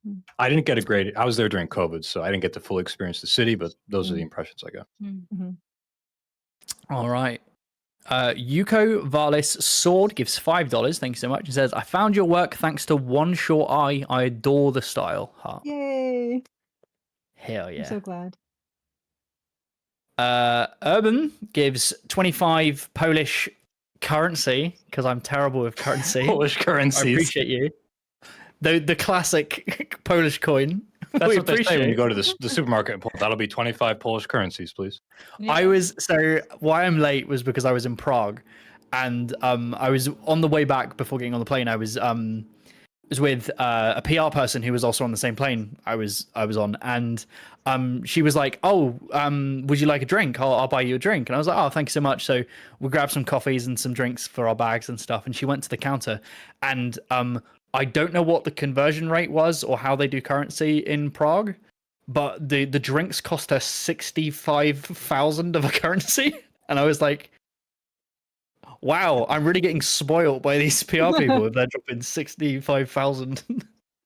Mm. I didn't get a great. I was there during COVID, so I didn't get to fully experience the city, but those are the impressions I got. Mhm. All right. Yuko Valis Sword gives $5. Thank you so much. He says, I found your work thanks to One Short Eye. I adore the style. Heart. Yay! Hell I'm yeah. so glad. Urban gives 25 Polish currency because I'm terrible with currency. Polish I currencies. appreciate you. The classic Polish coin. That's We what they say when you appreciate. go to the supermarket and pull. That'll be 25 Polish currencies, please. Why I'm late was because I was in Prague, and I was on the way back before getting on the plane. I was with a PR person who was also on the same plane I was on, and she was like, "Oh, would you like a drink? I'll buy you a drink." And I was like, "Oh, thank you so much." So we grabbed some coffees and some drinks for our bags and stuff. And she went to the counter, and I don't know what the conversion rate was or how they do currency in Prague, but the drinks cost her 65,000 of a currency, and I was like, wow, I'm really getting spoiled by these PR people if they're dropping 65,000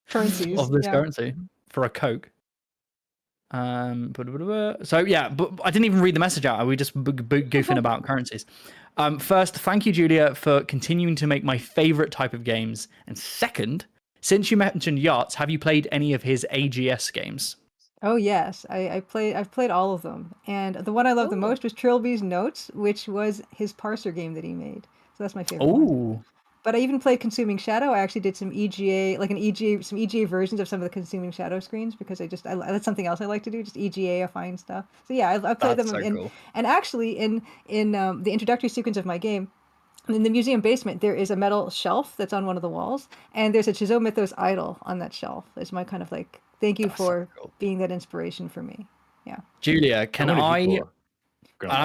Currencies. of this Yeah. currency for a Coke. So yeah, but I didn't even read the message out. We just goofing about currencies. First, thank you, Julia, for continuing to make my favorite type of games. And second, since you mentioned yachts, have you played any of his AGS games? Oh yes, I've played all of them, and the one I love the most was Trilby's Notes, which was his parser game that he made. So that's my favorite one. Ooh. But I even played Consuming Shadow. I actually did some EGA, some EGA versions of some of the Consuming Shadow screens because that's something else I like to do, just EGA-ifying stuff. So yeah, I played That's them, so cool. and actually in the introductory sequence of my game, in the museum basement, there is a metal shelf that's on one of the walls, and there's a Chizo Mythos idol on that shelf. It's my kind of like thank you for being that inspiration for me. Yeah. Julia, can I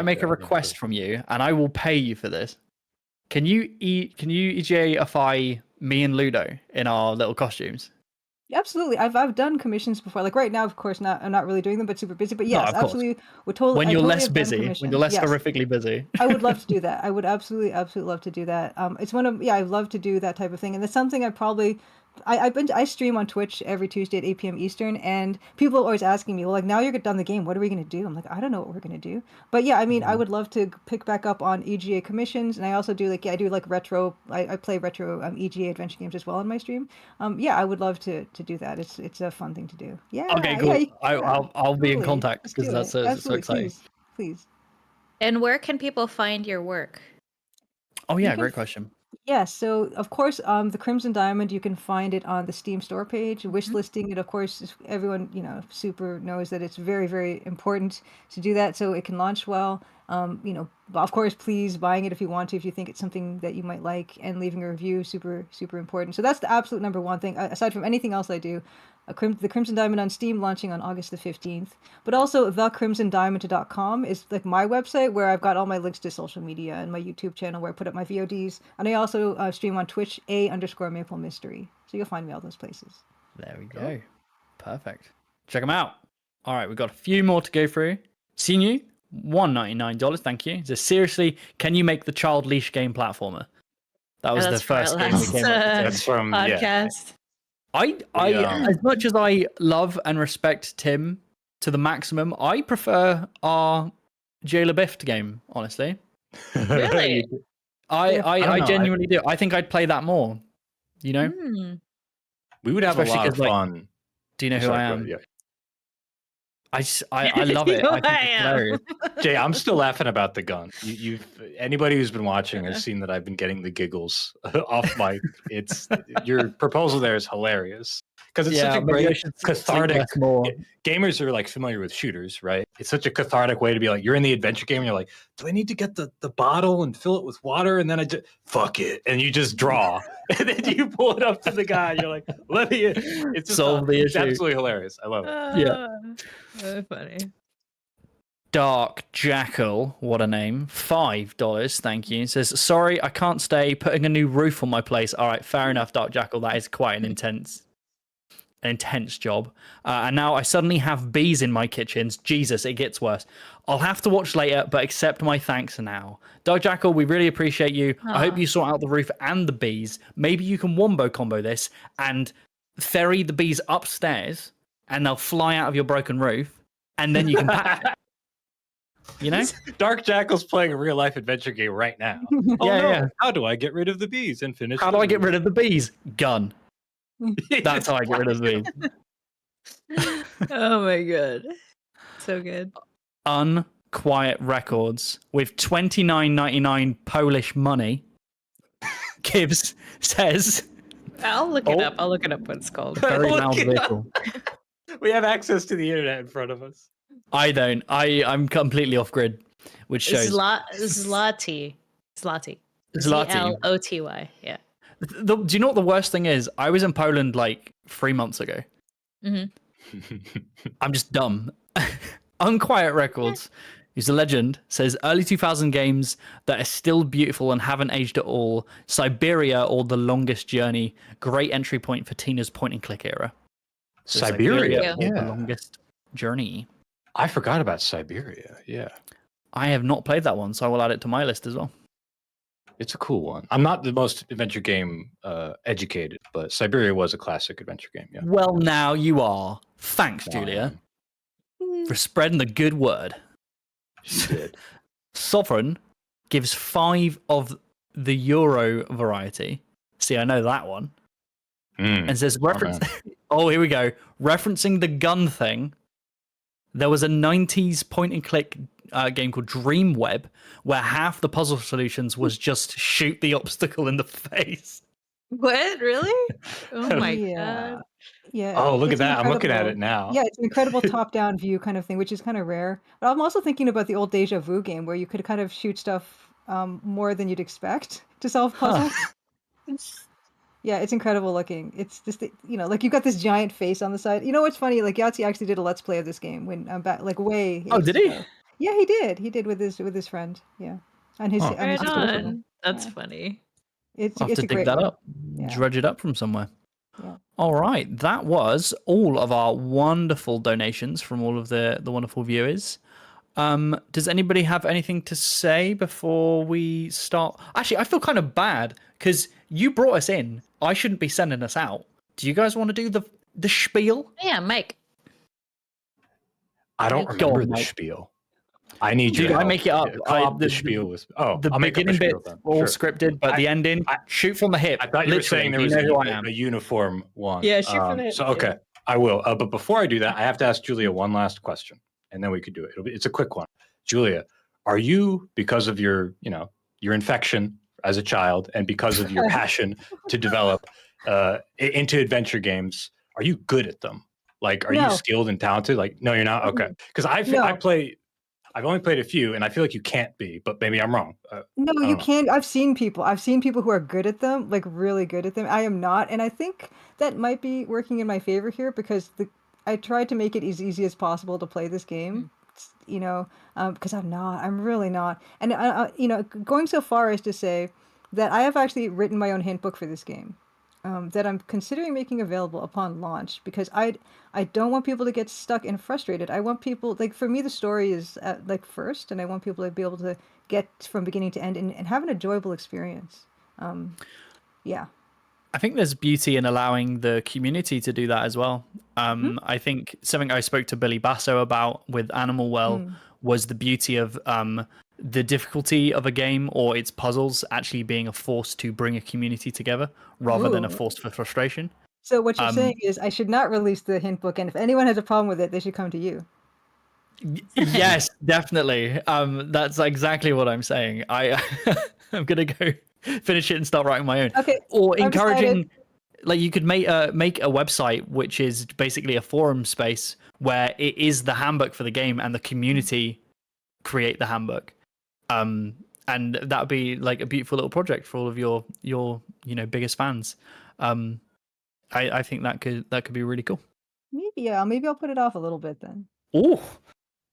make a that? request from you, and I will pay you for this? Can you EGA-ify me and Ludo in our little costumes? Absolutely. I've done commissions before. Like right now, of course, I'm not really doing them, but super busy. But yes, of course. absolutely. We're totally. When you're totally less have done busy, when commissions. you're less Yes. horrifically busy. I would love to do that. I would absolutely love to do that. It's I love to do that type of thing, and it's something I stream on Twitch every Tuesday at 8 p.m. Eastern, and people are always asking me, well, like now you're done the game, what are we going to do? I'm like, I don't know what we're going to do. But yeah, I mean, I would love to pick back up on EGA commissions, and I also do I do retro. I play retro EGA adventure games as well on my stream. Yeah, I would love to do that. It's a fun thing to do. Yeah. Okay, cool. Yeah, I'll be in totally. contact Let's because do that's it. so Absolutely. exciting. Please. And where can people find your work? Oh yeah, You can great question. Yes, so of course, the Crimson Diamond, you can find it on the Steam store page. Wish listing it, of course, everyone, super knows that it's very, very important to do that so it can launch well. Of course, please buying it if you want to, if you think it's something that you might like, and leaving a review, super, super important. So that's the absolute number one thing, aside from anything else I do. The Crimson Diamond on Steam launching on August the 15th. But also thecrimsondiamond.com is like my website where I've got all my links to social media and my YouTube channel where I put up my VODs. And I also stream on Twitch, _Maple Mystery. So you'll find me all those places. There we go. Perfect. Check them out. All right, we've got a few more to go through. Sinu, $199. Thank you. So seriously, can you make the child leash game platformer? That was the first game we came up with. That's from podcast. I as much as I love and respect Tim to the maximum, I prefer our Jailer Bift game, honestly. Really? I genuinely do. I think I'd play that more. We would have Especially a lot of 'cause, like, fun. Do you know who I am? Yeah. I love it. I think I it's am. hilarious. Jay, I'm still laughing about the gun. Anybody who's been watching has seen that I've been getting the giggles off mic. It's your proposal there is hilarious because it's such a maybe I great should sleep cathartic. less more. Gamers are like familiar with shooters, right? It's such a cathartic way to be like, you're in the adventure game and you're like, do I need to get the bottle and fill it with water? And then I just fuck it. And you just draw. And then you pull it up to the guy. You're like, let me in. It's just Solve the it's issue. absolutely hilarious. I love it. Yeah. Very funny. Dark Jackal, what a name. $5, thank you. It says, sorry, I can't stay. Putting a new roof on my place. All right, fair enough, Dark Jackal. That is quite an intense job. And now I suddenly have bees in my kitchens. Jesus, it gets worse. I'll have to watch later, but accept my thanks now. Dark Jackal, we really appreciate you. I hope you sort out the roof and the bees. Maybe you can wombo combo this and ferry the bees upstairs, and they'll fly out of your broken roof, and then you can patch it. You know? Dark Jackal's playing a real life adventure game right now. Yeah. How do I get rid of the bees and finish? How do I get rid of the bees? Gun. That's how I get rid of the bees. Oh my god. So good. Unquiet Records with $29.99 Polish money. Gibbs says, I'll look it up. I'll look it up what it's called. very Look loud it vehicle. We have access to the internet in front of us. I don't. I'm completely off grid, which shows. Zloty. Zloty. Zloty. Yeah. Do you know what the worst thing is? I was in Poland like 3 months ago. Mm-hmm. I'm just dumb. Unquiet Records, who's a legend, says early 2000 games that are still beautiful and haven't aged at all. Siberia or The Longest Journey. Great entry point for Tina's point and click era. So Siberia, or The Longest Journey. I forgot about Siberia. Yeah, I have not played that one, so I will add it to my list as well. it's a cool one. I'm not the most adventure game educated, but Siberia was a classic adventure game. Yeah. Well, now you are. Thanks, Julia, for spreading the good word. She did. Sovereign gives 5 of the Euro variety. See, I know that one. And says reference. Oh, here we go. Referencing the gun thing. There was a 90s point and click game called Dream Web where half the puzzle solutions was just shoot the obstacle in the face. What? Really? Oh my Yeah. god. Yeah. Oh, look at it's that. I'm looking at incredible. it now. Yeah, it's an incredible top-down view kind of thing, which is kind of rare. But I'm also thinking about the old Deja Vu game where you could kind of shoot stuff more than you'd expect to solve puzzles. Yeah, it's incredible looking. It's just, like you've got this giant face on the side. You know what's funny? Like Yahtzee actually did a Let's Play of this game when I'm back, like way. Oh, did he? ago. Yeah, he did. He did with his friend. Yeah, and his. Oh. And his Right sister. on. That's Yeah. funny. It's I'll have it's to a dig great that one. up. Yeah. Dredge it up from somewhere. Yeah. All right, that was all of our wonderful donations from all of the wonderful viewers. Does anybody have anything to say before we start? Actually, I feel kind of bad because you brought us in. I shouldn't be sending us out. Do you guys want to do the spiel? Yeah, Mike. I don't Go on, remember the Mike. spiel. I need you. Dude, I make it up. The spiel was. Oh, The I'll make up a beginning bit spiel then. all Sure. scripted, but the ending, shoot from the hip. I thought you were Literally, saying there you was know who I am. a uniform one. Yeah, shoot from the hip, So yeah. okay, I will. But before I do that, I have to ask Julia one last question, and then we could do it. It's a quick one. Julia, are you, because of your infection as a child, and because of your passion to develop into adventure games, are you good at them? Like, are you No. skilled and talented? Like, no, you're not. Okay, because No. I've only played a few, and I feel like you can't be, but maybe I'm wrong. No, I you don't know. can't. I've seen people who are good at them, like really good at them. I am not, and I think that might be working in my favor here because I tried to make it as easy as possible to play this game. Because I'm really not. And going so far as to say that I have actually written my own hint book for this game. That I'm considering making available upon launch because I don't want people to get stuck and frustrated. I want people, like, for me the story is first, and I want people to be able to get from beginning to end and have an enjoyable experience. Yeah. I think there's beauty in allowing the community to do that as well. I think something I spoke to Billy Basso about with Animal Well was the beauty of the difficulty of a game or its puzzles actually being a force to bring a community together rather than a Ooh. force for frustration. So what you're saying is I should not release the hint book, and if anyone has a problem with it, they should come to you. Yes, definitely. That's exactly what I'm saying. I'm gonna go finish it and start writing my own. Okay, Or I've decided. encouraging, like you could make a website which is basically a forum space where it is the handbook for the game and the community create the handbook. And that would be like a beautiful little project for all of your biggest fans. I think that could be really cool. Maybe I'll put it off a little bit then. Oh,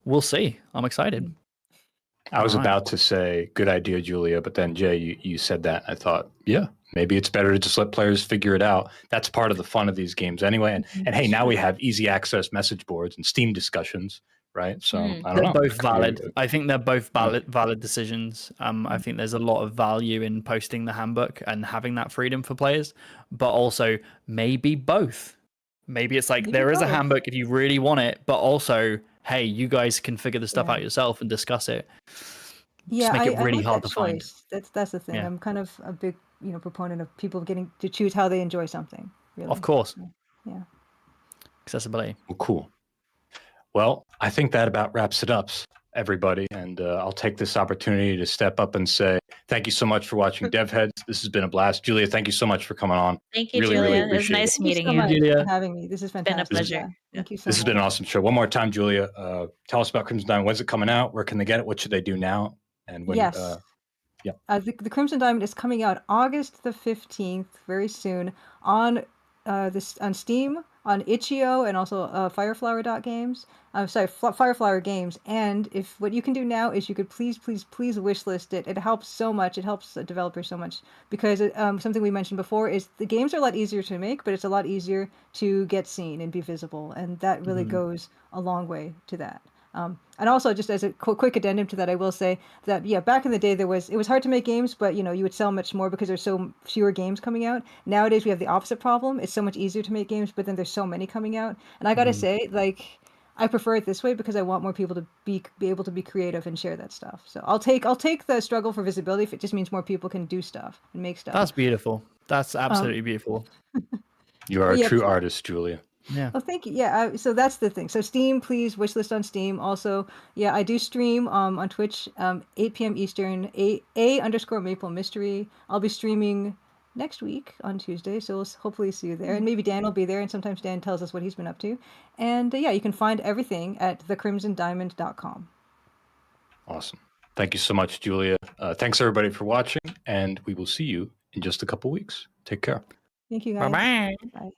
we'll see. I'm excited. I was All right. about to say, good idea, Julia, but then Jay, you said that. I thought, yeah, maybe it's better to just let players figure it out. That's part of the fun of these games anyway. And hey, now we have easy access message boards and Steam discussions, right? So I don't They're know. both valid. I think they're both valid decisions. I think there's a lot of value in posting the handbook and having that freedom for players, but also maybe both. Maybe it's like Maybe there is a both. handbook if you really want it, but also, hey, you guys can figure the stuff out yourself and discuss it. Yeah, Just make it I really like hard that to find. choice. That's the thing. Yeah. I'm kind of a big proponent of people getting to choose how they enjoy something. Really. Of course. Yeah. Accessibility. Well, cool. Well, I think that about wraps it up, everybody. And I'll take this opportunity to step up and say thank you so much for watching DevHeads. This has been a blast. Julia, thank you so much for coming on. Thank you, Really, Julia. really It was appreciate nice it. Thank you meeting so you. much Julia. for having me. This is Been a fantastic. pleasure. Yeah. Thank you so This much. has been an awesome show. One more time, Julia. Tell us about Crimson Diamond. When's it coming out? Where can they get it? What should they do now? And when? Yes. Yeah. The Crimson Diamond is coming out August the 15th, very soon, on on Steam, on itch.io, and also Fireflower.games. Fireflower Games. And if what you can do now is you could please wishlist it. It helps so much. It helps developers so much because something we mentioned before is the games are a lot easier to make, but it's a lot easier to get seen and be visible, and that really goes a long way to that. And also, just as a quick addendum to that, I will say that back in the day it was hard to make games, but you would sell much more because there's so fewer games coming out. Nowadays we have the opposite problem. It's so much easier to make games, but then there's so many coming out. And I gotta say, like, I prefer it this way because I want more people to be able to be creative and share that stuff. So I'll take the struggle for visibility if it just means more people can do stuff and make stuff. That's beautiful. That's absolutely beautiful. You are a yeah, true artist, Julia. Yeah. Oh, thank you. Yeah, so that's the thing. So Steam, please wishlist on Steam. Also, yeah, I do stream on Twitch, 8 p.m. Eastern, A_Maple Mystery. I'll be streaming next week on Tuesday, so we'll hopefully see you there. And maybe Dan will be there, and sometimes Dan tells us what he's been up to. And yeah, you can find everything at thecrimsondiamond.com. Awesome. Thank you so much, Julia. Thanks, everybody, for watching, and we will see you in just a couple weeks. Take care. Thank you, guys. Bye-bye. Bye.